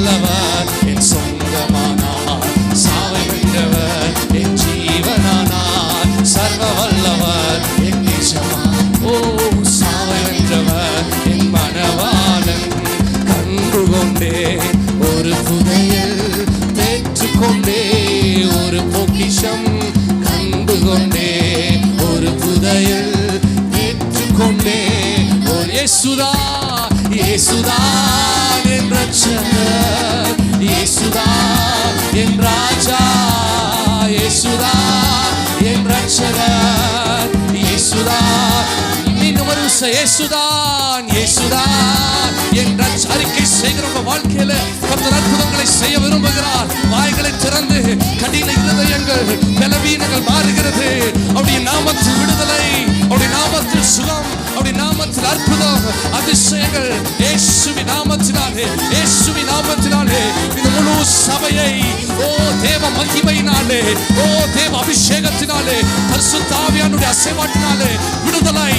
B: வல்லவர் என் சொந்தமானார். சாவை வென்றவர் என் ஜீவனானார். சர்வ வல்லவர் என் நேசமானார். ஓ சாவை வென்றவர் என் மனவாளன். கண்டு கொண்டே ஒரு புதையல் பெற்றுக்கொண்டே ஒரு பொக்கிஷம். கண்டு கொண்டே ஒரு புதையல் பெற்றுக்கொண்டே ஒரு இயேசுதா இயேசுதா என் ரட்சகர். இயேசுதா என் ராஜா. இயேசுதா என் ரட்சகர். இயேசுதா இன்னும் ஒரு இயேசுதான் இயேசுதான் என் அறிக்கை செய்கிறவங்க வாழ்க்கையில கர்த்தர் அற்புதங்களை செய்ய விரும்புகிறார். வாய்களை திறந்து கடின இருதயங்கள் பலவீனங்கள் மாறுகிறது. அவருடைய நாமத்தில் விடுதலை, அவருடைய நாமத்தில் சுகம், அவருடைய நாமத்தில் அற்புதம் அதிசயங்கள் இயேசுவின் நாமத்தினாலே இயேசுவின் நாமத்தினாலே இந்த முழு சபையை ஓ தேவ மகிமையினாலே ஓ தேவ அபிஷேகத்தினாலே பரிசுத்த ஆவியானுடைய அசைவாட்டினாலே விடுதலை.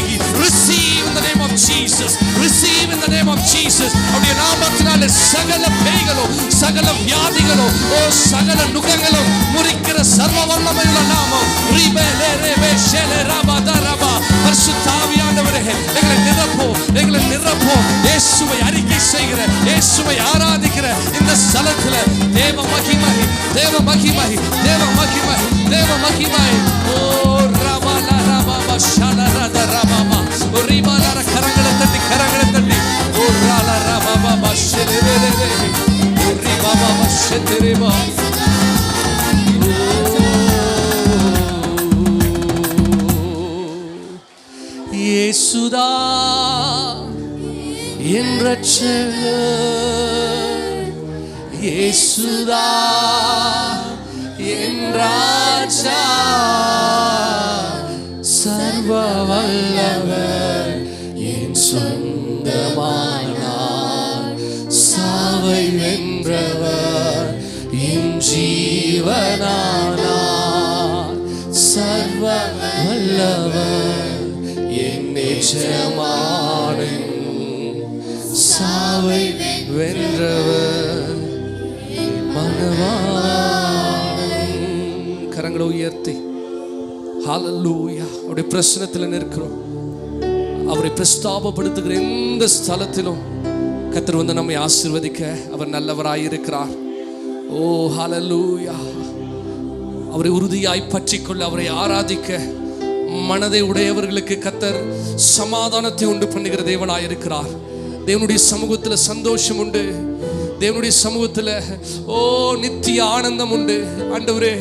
B: Receive in the name of Jesus. Receive in the name of Jesus. அவருடைய நாமத்தினாலே சகல பேய்களும் சகல வியாதிகளும் ஓ சகல நுகங்களும் முறிக்கிற சர்வ வல்லமையுள்ள நாமம். ரிபேலே ரேபே ஷேலே ரபா தரபா. பரிசுத்த ஆவியானவரே எங்களை நிரப்போ. இயேசுவை அறிக்கை செய்கிற இயேசுவை ஆராதிக்கிற இந்த ஸ்தலத்தில் தேவ மகிமை தேவ மகிமை தேவ மகிமை தேவ மகிமை. ஓ ரபா ரபா ஷாலா ரத ரபா ரிபாலர கரங்களை தட்டி ஓ ராலா ரபா ஷெலேலே ஓ ரிபா ஷெதேரேபா. இயேசுதா என் ரட்சகர். இயேசுதா என் ராஜா. சர்வ வல்லவர் என் சொந்தமானார். சாவை வென்றவர் என் ஜீவனானார். சர்வ வல்லவர் என் நேசமானன். சாவை வென்றவர் மனவாளன். கரங்களை உயர்த்தி ஹல்லேலூயா. அவருடைய பிரசன்னத்தில் நிற்கிறோம். அவரை பிரஸ்தாபப்படுத்துகிற எந்த ஸ்தலத்திலும் கர்த்தர் வந்து நம்மை ஆசீர்வதிக்க அவர் நல்லவராயிருக்கிறார். ஓ ஹல்லேலூயா. அவரை உறுதியாய் பற்றிக்கொள்ள அவரை ஆராதிக்க மனதை உடையவர்களுக்கு கர்த்தர் சமாதானத்தை உண்டு பண்ணுகிற தேவனாயிருக்கிறார். தேவனுடைய சமூகத்தில் சந்தோஷம் உண்டு. தேவனுடைய சமூகத்தில் ஓ நித்திய ஆனந்தம் உண்டு. ஆண்டவரே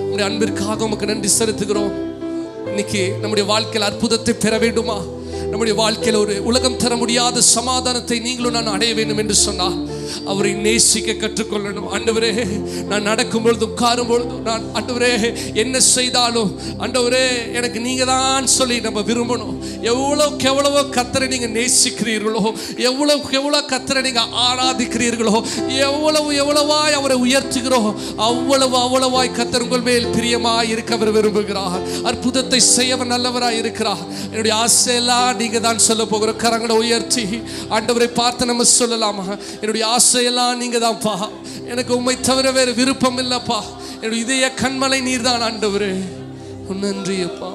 B: உம்முடைய அன்பிற்காக உமக்கு நன்றி செலுத்துகிறோம். இன்னைக்கு நம்முடைய வாழ்க்கையில் அற்புதத்தை பெற வேண்டுமா? நம்முடைய வாழ்க்கையில் ஒரு உலகம் தர முடியாத சமாதானத்தை நீங்களும் நான் அடைய வேண்டும் என்று சொன்னால் அவரை நேசிக்க கற்றுக்கொள்ளணும். ஆண்டவரே நான் நடக்கும் பொழுது உட்காரும் பொழுதும் நான் ஆண்டவரே என்ன செய்தாலும் ஆண்டவரே எனக்கு நீங்க தான் சொல்லி நம்ம விரும்பணும். எவ்வளவுக்கு எவ்வளவோ கர்த்தரை நீங்க நேசிக்கிறீர்களோ, எவ்வளவுக்கு எவ்வளோ கர்த்தரை நீங்க ஆராதிக்கிறீர்களோ, எவ்வளவாய் அவரை உயர்த்துகிறோம் அவ்வளவாய் கர்த்தர் உங்கள் மேல் பிரியமாய் இருக்க அவர் விரும்புகிறார். அற்புதத்தை செய்யவர் நல்லவராய் இருக்கிறார். என்னுடைய ஆசையெல்லாம் நீங்க தான் சொல்ல போகிற கரங்களை உயர்த்தி ஆண்டவரை பார்த்து நம்ம சொல்லலாமா? என்னுடைய ஆசையெல்லாம் நீங்க தான்ப்பா. எனக்கு உம்மை தவிர வேறு விருப்பம் இல்லப்பா. என்னுடைய இதய கண்மலை நீர் தான் ஆண்டவரே. நன்றியப்பா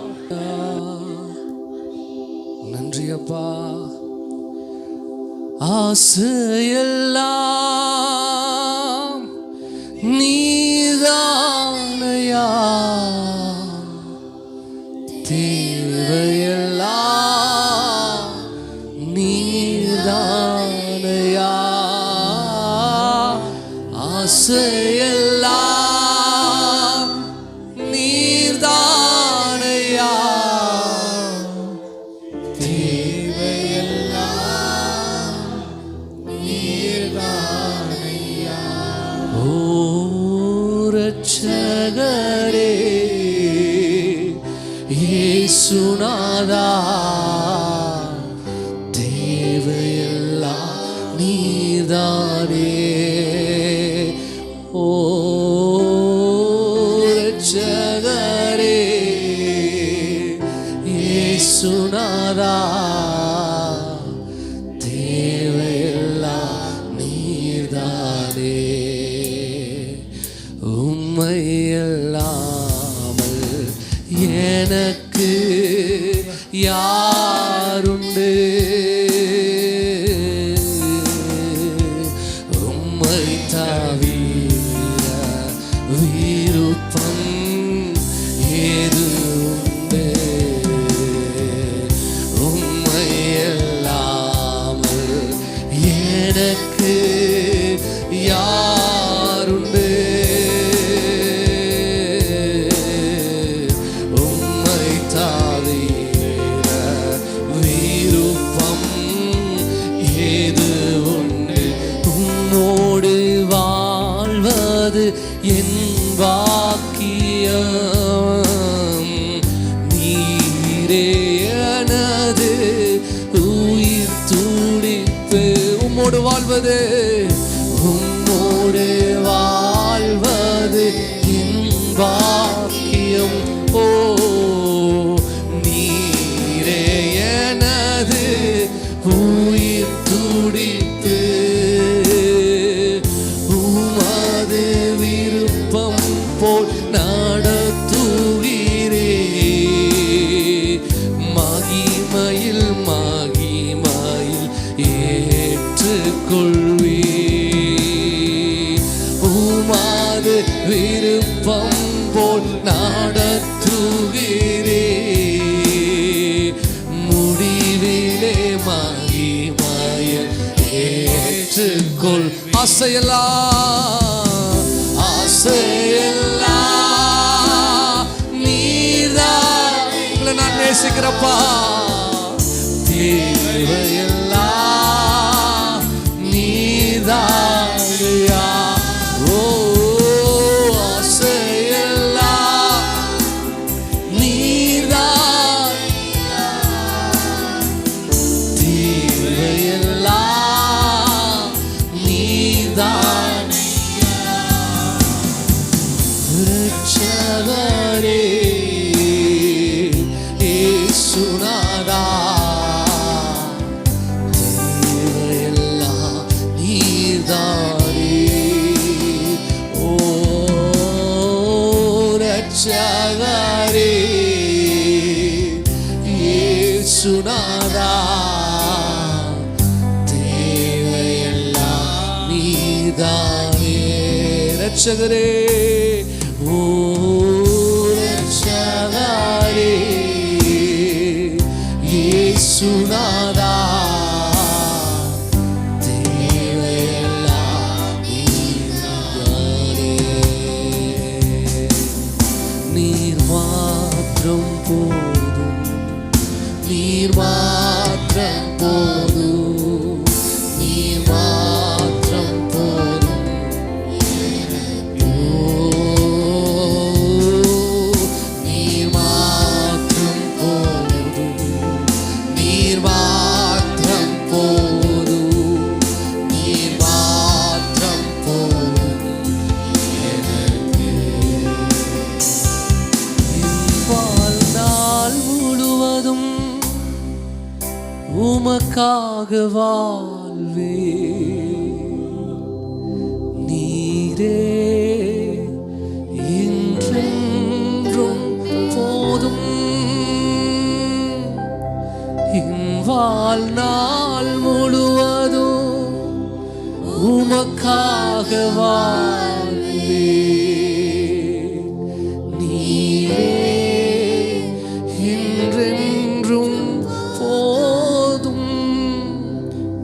B: நன்றியப்பா. ஆசையெல்லாம் நீதானையா, தேவையெல்லாம் நீதானையா. ஆசையெல்லாம் நீதானையா, தேவையெல்லாம் நீதானையா. ஓ ரட்சகரே இயேசுநாதா, தேவையெல்லாம் நீதானே. ஓ ரட்சகரே இயேசுநாதா, தேவையெல்லாம் நீதானே. எனக்கு யாருண்டு? உம்மை தவிர விருப்பம் ஏது உண்டு? உம்மோடு வாழ்வது என் வாக்கியம். நீரே எனது உயிர் துடிப்பு. உம்மோடு வாழ்வது, உம்மோடு வாழ்வது என் வாக்கியம். ஓ நீரே எனது உயிர் துடிப்பு. உமது விருப்பம் போல் நடத்துகிறே. மகிமையில் மகிமையில் ஏற்றுக்கொள்வே. உமது விருப்பம் போல் நடத்துகிறே. முடிவிலே மகிமையில் ஏற்றுக்கொள். ஆசையெல்லாம் நீதான். உங்களை நான் நேசிக்கிறப்பா. தேவையெல்லாம் நீதான்யா. ஓ ஆசையெல்லாம் நீதான். தேவையெல்லாம் நீதான். இரட்சகரே இயேசுநாதா, தேவையெல்லாம் நீதானே. ஓ இரட்சகரே இயேசுநாதா, தேவையெல்லாம் நீதானே. இரட்சகரே, ஓ இரட்சகரே இயேசுநாதா, தேவையெல்லாம் நீதானே. நீர் மாத்திரம் போதும், நீர் மாத்திரம் போதும், நீர் மாத்திரம் போதும். ஓ நீர் மாத்திரம் போதும், நீர் மாத்திரம் போதும், நீர் மாத்திரம் போதும் எனக்கு. வாழ்நாள் முழுவதும் உமக்காக வாழ்வே. நீரே என்றென்றும் போதும். என் வாழ்நாள் முழுவதும் உமக்காக வாழ்வே. நீரே என்றென்றும் போதும்.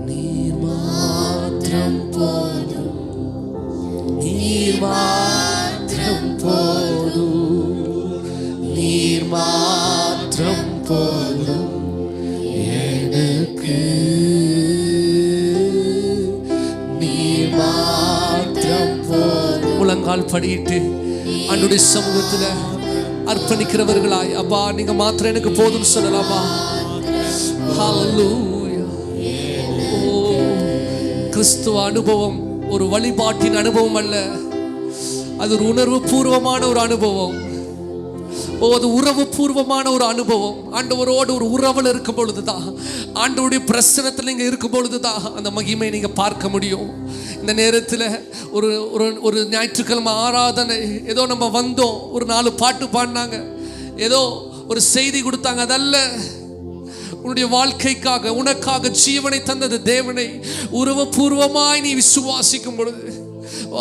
B: நீர் மாத்திரம் போதும், நீர் மாத்திரம் போதும், நீர் மாத்திரம் போதும் எனக்கு. நீர் மாத்திரம் போதும். முழங்கால் படியிட்டு ஆண்டவருடைய சமூகத்துல அர்ப்பணிக்கிறவர்களாய், அப்பா நீங்க மாத்திரம் எனக்கு போதும் சொல்லலாமா? ஹல்லேலூயா. ஓ கிறிஸ்துவ அனுபவம் ஒரு வழிபாட்டின் அனுபவம் அல்ல, அது ஒரு உணர்வு பூர்வமான ஒரு அனுபவம். ஓ அது உறவு பூர்வமான ஒரு அனுபவம். ஆண்டவரோடு ஒரு உறவில் இருக்கும் பொழுதுதான், ஆண்டவருடைய பிரசனத்தில் நீங்கள் இருக்கும் பொழுதுதான் அந்த மகிமை நீங்கள் பார்க்க முடியும். இந்த நேரத்தில் ஒரு ஒரு ஞாயிற்றுக்கிழமை ஆராதனை, ஏதோ நம்ம வந்தோம், ஒரு 4 பாட்டு பாடினாங்க, ஏதோ ஒரு செய்தி கொடுத்தாங்க, அதல்ல. உன்னுடைய வாழ்க்கைக்காக உனக்காக ஜீவனை தந்தது தேவனை உறவுபூர்வமாய் நீ விசுவாசிக்கும் பொழுது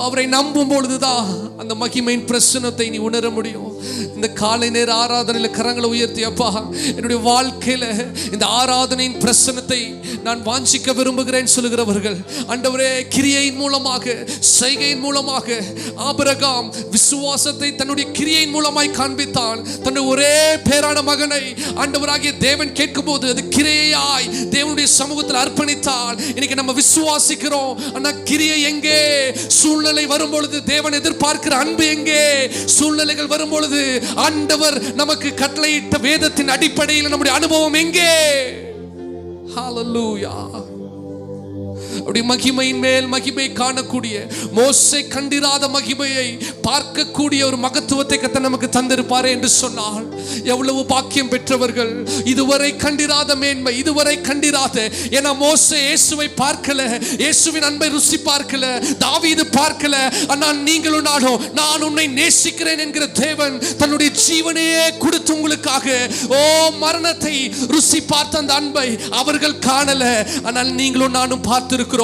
B: அவரை நம்பும் பொழுதுதான் அந்த மகிமையின் பிரசன்னத்தை நீ உணர முடியும். இந்த காலை நேர ஆராதனையில் கரங்களை உயர்த்தி, அப்பா என்னுடைய வாழ்க்கையில இந்த ஆராதனையின் பிரசன்னத்தை நான் வாஞ்சிக்க விரும்புகிறேன் சொல்லுகிறவர்கள், ஆண்டவரே கிரியையின் மூலமாக, செய்கையின் மூலமாக ஆபிரகாம் விசுவாசத்தை தன்னுடைய கிரியையின் மூலமாய் காண்பித்தான். தன்னுடைய ஒரே பேரான மகனை ஆண்டவராகிய தேவன் கேட்கும் போது அது கிரியையாய் தேவனுடைய சமூகத்தில் அர்ப்பணித்தால். இன்னைக்கு நம்ம விசுவாசிக்கிறோம், ஆனா கிரியை எங்கே? சூழ்நிலை வரும் பொழுது தேவன் எதிர்பார்க்கிற அன்பு எங்கே? சூழ்நிலைகள் வரும் பொழுது ஆண்டவர் நமக்கு கட்டளையிட்ட வேதத்தின் அடிப்படையில் நம்முடைய அனுபவம் எங்கே? ஹல்லேலூயா. அப்படி மகிமையின் மேல் மகிமை காணக்கூடிய, மோசே கண்டிராத மகிமையை பார்க்கக்கூடிய ஒரு மகத்துவத்தை கர்த்தர் நமக்கு தந்திருப்பாரே என்று சொன்னால் எவ்வளவு பாக்கியம் பெற்றவர்கள். இதுவரை கண்டிராத மேன்மை, இதுவரை கண்டிராத. ஏன்னா மோசே இயேசுவை பார்க்கல, இயேசுவின் அன்பை ருசி பார்க்கல, தாவீது பார்க்கல. ஆனால் நீங்களும் நானும், நான் உன்னை நேசிக்கிறேன் என்கிற தேவன் தன்னுடைய ஜீவனையே கொடுத்து உங்களுக்காக மரணத்தை ருசி பார்த்த அந்த அன்பை அவர்கள் காணல. ஆனால் நீங்களும் நானும் பார்த்திருக்கிறோம்.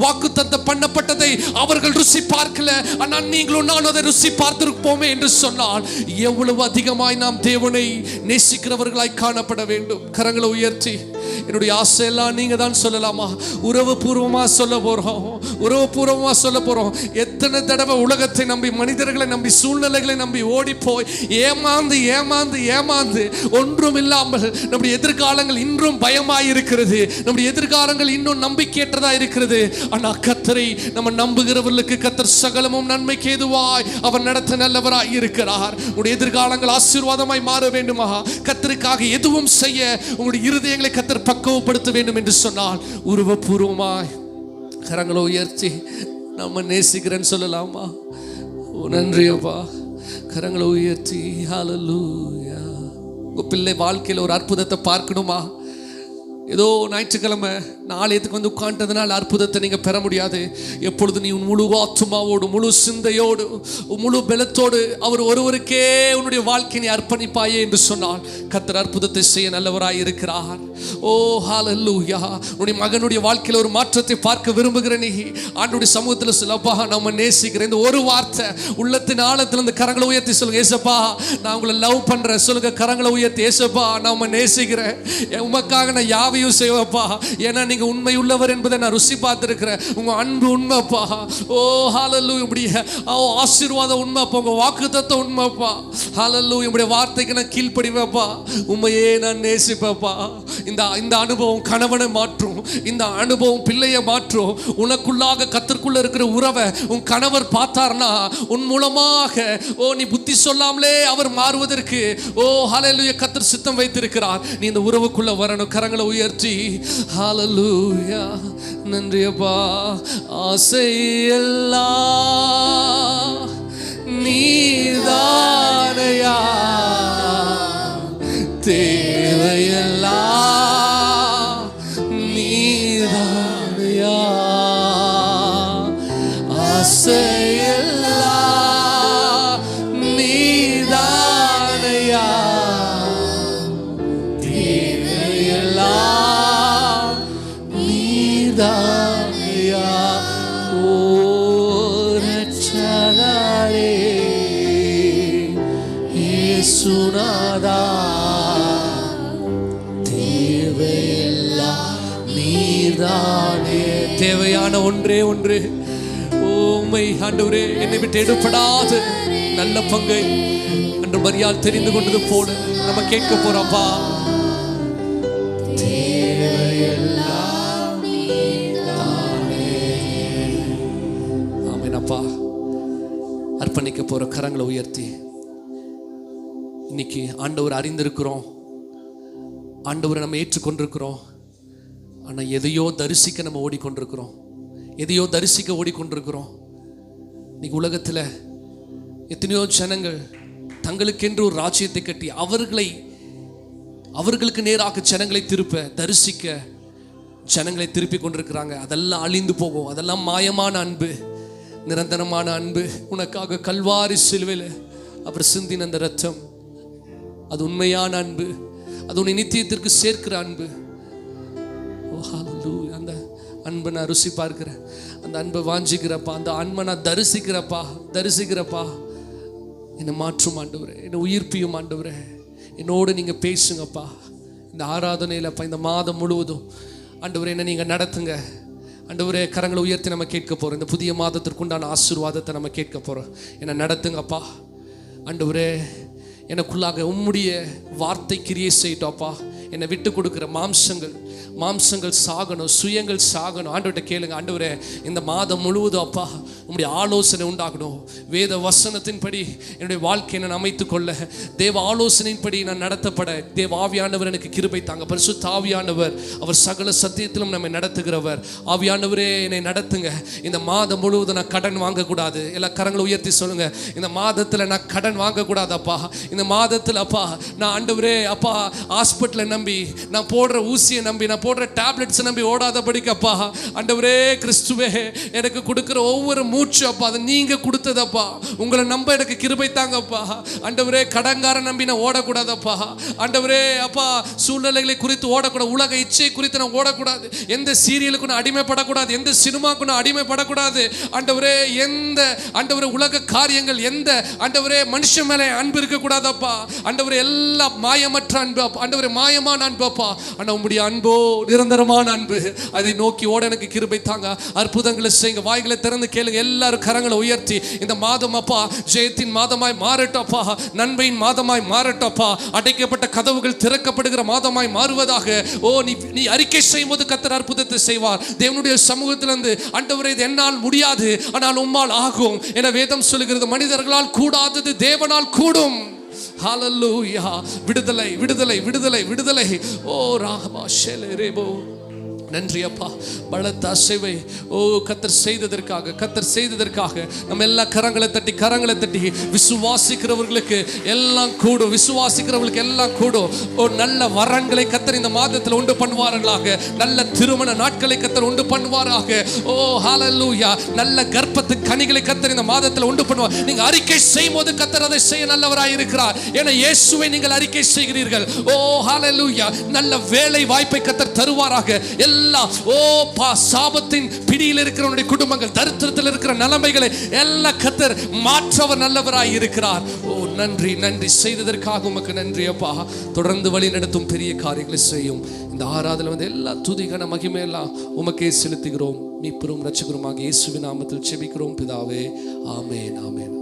B: வாக்குத்தத்தம் பண்ணப்பட்டதை அவர்கள் ருசி பார்க்கல, ஆனால் நீங்களும் நானும் அதை ருசி பார்த்திருப்போமே என்று சொன்னால் எவ்வளவு அதிகமாய் நாம் தேவனை நேசிக்கிறவர்களாய் காணப்பட வேண்டும். கரங்களை உயர்த்தி என்னுடைய ஆசையெல்லாம் நீங்க தான் சொல்லலாமா? உறவு பூர்வமா சொல்ல போறோம், உறவு பூர்வமா சொல்ல போறோம். எத்தனை தடவை உலகத்தை நம்பி, மனிதர்களை நம்பி, சூழ்நிலைகளை நம்பி ஓடி போய் ஏமாந்து ஏமாந்து ஏமாந்து ஒன்றும் இல்லாமல் நம்முடைய எதிர்காலங்கள் இன்னும் பயமாய் இருக்கிறது, நம்முடைய எதிர்காலங்கள் இன்னும் நம்பிக்கையற்றதா இருக்கிறது. ஆனா கர்த்தரை நம்ம நம்புகிறவர்களுக்கு கர்த்தர் சகலமும் நன்மைக்கு ஏதுவாய் அவர் நடத்த நல்லவராய் இருக்கிறார். உங்களுடைய எதிர்காலங்கள் ஆசீர்வாதமாய் மாற வேண்டுமா? கர்த்தருக்காக எதுவும் செய்ய உங்களுடைய இருதயங்களை கர்த்தர் பக்குவப்படுத்த வேண்டும் என்று சொன்னால் உருவபூர்வமாய் கரங்களை உயர்த்தி நம்ம நேசிக்கிறேன்னு சொல்லலாமா? நன்றி அப்பா. கரங்களை உயர்த்தி ஹல்லேலூயா. உங்க பிள்ளை வாழ்க்கையில் ஒரு அற்புதத்தை பார்க்கணுமா? ஏதோ ஞாயிற்றுக்கிழமை நாளையத்துக்கு வந்து உட்காண்டதுனால அற்புதத்தை நீங்கள் பெற முடியாது. எப்பொழுது நீ உன் முழு ஆத்துமாவோடு, முழு சிந்தையோடு, முழு பலத்தோடு அவர் ஒருவருக்கே உன்னுடைய வாழ்க்கையை நீ அர்ப்பணிப்பாயே என்று சொன்னால் கர்த்தர் அற்புதத்தை செய்ய நல்லவராய் இருக்கிறார். ஓ ஹல்லேலூயா. உன்னுடைய மகனுடைய வாழ்க்கையில் ஒரு மாற்றத்தை பார்க்க விரும்புகிற நீ ஆண்டவருடைய சமூகத்தில் சொல்லப்பா நம்ம நேசிக்கிறேன். இந்த ஒரு வார்த்தை உள்ளத்தின் ஆழத்தில் இந்த கரங்களை உயர்த்தி சொல்லுங்க, ஏசப்பா நான் உங்களை லவ் பண்றேன் சொல்லுங்க. கரங்களை உயர்த்தி, ஏசப்பா நான் நேசிக்கிறேன், உமக்காக நான் யாவையும் செய்வப்பா. ஏன்னா நீங்க உண்மை உள்ளவர் என்பதை நான் ருசி பார்த்திருக்கிறேன். உங்க அன்பு உண்மைப்பா. ஓ ஹல்லேலூயா. இப்படியே ஆசீர்வாதம் உண்மைப்பா, உங்க வாக்குத்தத்தம் உண்மைப்பா. ஹல்லேலூயா. இப்படி வார்த்தைக்கு நான் கீழ்ப்படிவேப்பா, உண்மையே நான் நேசிப்பேப்பா. இந்த அனுபவம் கணவனை மாற்றும், இந்த அனுபவம் பிள்ளையை மாற்றும். உனக்குள்ளாக கர்த்தருக்குள்ள இருக்கிற உறவை உன் கணவர் பார்த்தார்னா உன் மூலமாக நீ புத்தி சொல்லாமலே அவர் மாறுவதற்கு ஹல்லேலூயா கர்த்தர் சித்தம் வைத்திருக்கிறார். நீ இந்த உறவுக்குள்ள வரணும். கரங்களை உயர்த்தி ஹல்லேலூயா. நன்றி அப்பா. ஆசையெல்லாம் நீதானையா, தேவையெல்லாம் நீதானையா, ஆசையெல்லாம் நீதானையா, தேவையெல்லாம் நீதானையா. ஓ ரட்சகரே இயேசுநாதா, தேவையான ஒன்றே ஒன்று உம்மை ஆண்டவரே என்னை விட்டு எடுபடாத நல்ல பங்கை அன்று மரியாள் தெரிந்து கொண்டது போல நம்ம கேட்க போறோம்ப்பா. ஆமென் அப்பா. அர்ப்பணிக்க போற கரங்களை உயர்த்தி இன்னைக்கு ஆண்டவர் அறிந்திருக்கிறோம், ஆண்டவரை நம்ம ஏற்றுக்கொண்டிருக்கிறோம். ஆனால் எதையோ தரிசிக்க நம்ம ஓடிக்கொண்டிருக்கிறோம், எதையோ தரிசிக்க ஓடிக்கொண்டிருக்கிறோம். இன்னைக்கு உலகத்தில் எத்தனையோ ஜனங்கள் தங்களுக்கென்று ஒரு ராஜ்யத்தை கட்டி அவர்களுக்கு நேராக ஜனங்களை திருப்ப, தரிசிக்க ஜனங்களை திருப்பி கொண்டிருக்கிறாங்க. அதெல்லாம் அழிந்து போகும். அதெல்லாம் மாயமான அன்பு, நிரந்தரமான அன்பு. உனக்காக கல்வாரி சிலுவையில் அவர் சிந்தின அந்த ரத்தம், அது உண்மையான அன்பு, அது உன்னை நித்தியத்திற்கு சேர்க்கிற அன்பு. அந்த அன்பை நான் ருசி பார்க்கிறேன், அந்த அன்பை வாஞ்சிக்கிறப்பா, அந்த அன்பை நான் தரிசிக்கிறப்பா. என்னை மாற்றும் ஆண்டவரே, என்னை உயிர்ப்பியும் ஆண்டவரே. என்னோடு நீங்கள் பேசுங்கப்பா இந்த ஆராதனையிலப்பா. இந்த மாதம் முழுவதும் ஆண்டவரே என்னை நீங்கள் நடத்துங்க ஆண்டவரே. கரங்களை உயர்த்தி நம்ம கேட்க போகிறோம். இந்த புதிய மாதத்திற்குண்டான ஆசீர்வாதத்தை நம்ம கேட்க போகிறோம். என்னை நடத்துங்கப்பா ஆண்டவரே. எனக்குள்ளாக உம்முடைய வார்த்தை கிரியை செய்யட்டோப்பா. என்னை விட்டு கொடுக்குற மாம்சங்கள் சாகணும், சுயங்கள் சாகணும். ஆண்டவர்கிட்ட கேளுங்க, ஆண்டவரே இந்த மாதம் முழுவதும் அப்பா உம்முடைய ஆலோசனை உண்டாகணும். வேத வசனத்தின்படி என்னுடைய வாழ்க்கையை நான் அமைத்துக் கொள்ள, தேவ ஆலோசனையின்படி நான் நடத்தப்பட தேவ ஆவியானவர் எனக்கு கிருபை தாங்க. பரிசுத்த ஆவியானவர் அவர் சகல சத்தியத்திலும் நம்மை நடத்துகிறவர். ஆவியானவரே என்னை நடத்துங்க. இந்த மாதம் முழுவதும் நான் கடன் வாங்கக்கூடாது. எல்லா கரங்களை உயர்த்தி சொல்லுங்க, இந்த மாதத்தில் நான் கடன் வாங்கக்கூடாது அப்பா. இந்த மாதத்தில் அப்பா நான் ஆண்டவரே அப்பா ஹாஸ்பிட்டலை நம்பி, நான் போடுற ஊசியை நம்பி, நான் போடுற டேப்லெட்ஸை நம்பி ஓடாதபடிக்கப்பா ஆண்டவரே கிறிஸ்துவே எனக்கு கொடுக்குற ஒவ்வொரு மூச்சு அப்பா அது நீங்க கொடுத்ததப்பா. உங்களை நம்ப எனக்கு கிருபை தாங்கப்பா ஆண்டவரே. கடன்காரன் நம்பி நான் ஓடக்கூடாதப்பா ஆண்டவரே அப்பா. சூழ்நிலைகளை குறித்து ஓடக்கூடாது, உலக இச்சை குறித்து நான் ஓடக்கூடாது, எந்த சீரியலுக்கு நான் அடிமைப்படக்கூடாது, எந்த சினிமாவுக்கு நான் அடிமைப்படக்கூடாது ஆண்டவரே. எந்த ஆண்டவரே உலக காரியங்கள், எந்த ஆண்டவரே மனுஷன் மேலே அன்பு இருக்கக்கூடாதப்பா ஆண்டவரே. எல்லாம் மாயமற்ற அன்பு ஆண்டவரே, மாயமான அன்பு அப்பா. ஆனா உம்முடைய அன்போ நிரந்தரமான அன்பு, அதை நோக்கி ஓட எனக்கு கிருபை தாங்க. அற்புதங்களை செய்யுங்க. வாய்களை திறந்து கேளுங்க. எல்லாரும் கரங்களை உயர்த்தி இந்த மாதம் அப்பா ஜெயத்தின் மாதமாய் மாறட்டப்பா, நன்மையின் மாதமாய் மாறட்டப்பா, அடைக்கப்பட்ட கதவுகள் திறக்கப்படுகிற மாதமாய் மாறுவதாக. ஓ நீ அறிக்கை செய்யும் போது கர்த்தர் அற்புதத்தை செய்வார். தேவனுடைய சமூகத்திலிருந்து ஆண்டவரே இது என்னால் முடியாது ஆனால் உம்மால் ஆகும் என வேதம் சொல்லுகிறது. மனிதர்களால் கூடாதது தேவனால் கூடும். ஹல்லேலூயா. விடுதலை விடுதலை விடுதலை விடுதலை. ஓ ராமா ஷெலரேபோ. நன்றி அப்பா. பலத்த அசைவை ஓ கர்த்தர் செய்ததற்காக நம்ம எல்லா கரங்களை தட்டி விசுவாசிக்கிறவர்களுக்கு எல்லாம் கூடும். விசுவாசிக்கிறவர்களுக்கு எல்லாம் கூடும். ஓ நல்ல வரங்களை கர்த்தர் இந்த மாதத்தில் உண்டு பண்ணுவார்களாக. நல்ல திருமண நாட்களை கர்த்தர் உண்டு பண்ணுவாராக. ஓ ஹல்லேலூயா. நல்ல கர்ப்பத்து கனிகளை கர்த்தர் இந்த மாதத்தில் உண்டு பண்ணுவார். நீங்க அறிக்கை செய்யும் போது கர்த்தர் அதை செய்ய நல்லவராய் இருக்கிறார். ஏன்னா இயேசுவை நீங்கள் அறிக்கை செய்கிறீர்கள். ஓ ஹல்லேலூயா. நல்ல வேலை வாய்ப்பை கர்த்தர் தருவாராக. சாபத்தின் பிடியில் இருக்கிற குடும்பங்கள், தரித்திரத்தில் இருக்கிற நிலைமைகளை எல்லாம் கர்த்தர் மாற்றவர் நல்லவராய் இருக்கிறார். ஓ நன்றி நன்றி. செய்ததற்காக உமக்கு நன்றி அப்பா. தொடர்ந்து வழி நடத்தும் பெரிய காரியங்களை செய்யும். இந்த ஆராதனை வந்து எல்லா துதிகான மகிமையெல்லாம் உமக்கே செலுத்துகிறோம். மீட்பரும் இரட்சகருமாகிய இயேசுவின் நாமத்தில் ஜெபிக்கிறோம் பிதாவே. ஆமென் ஆமென்.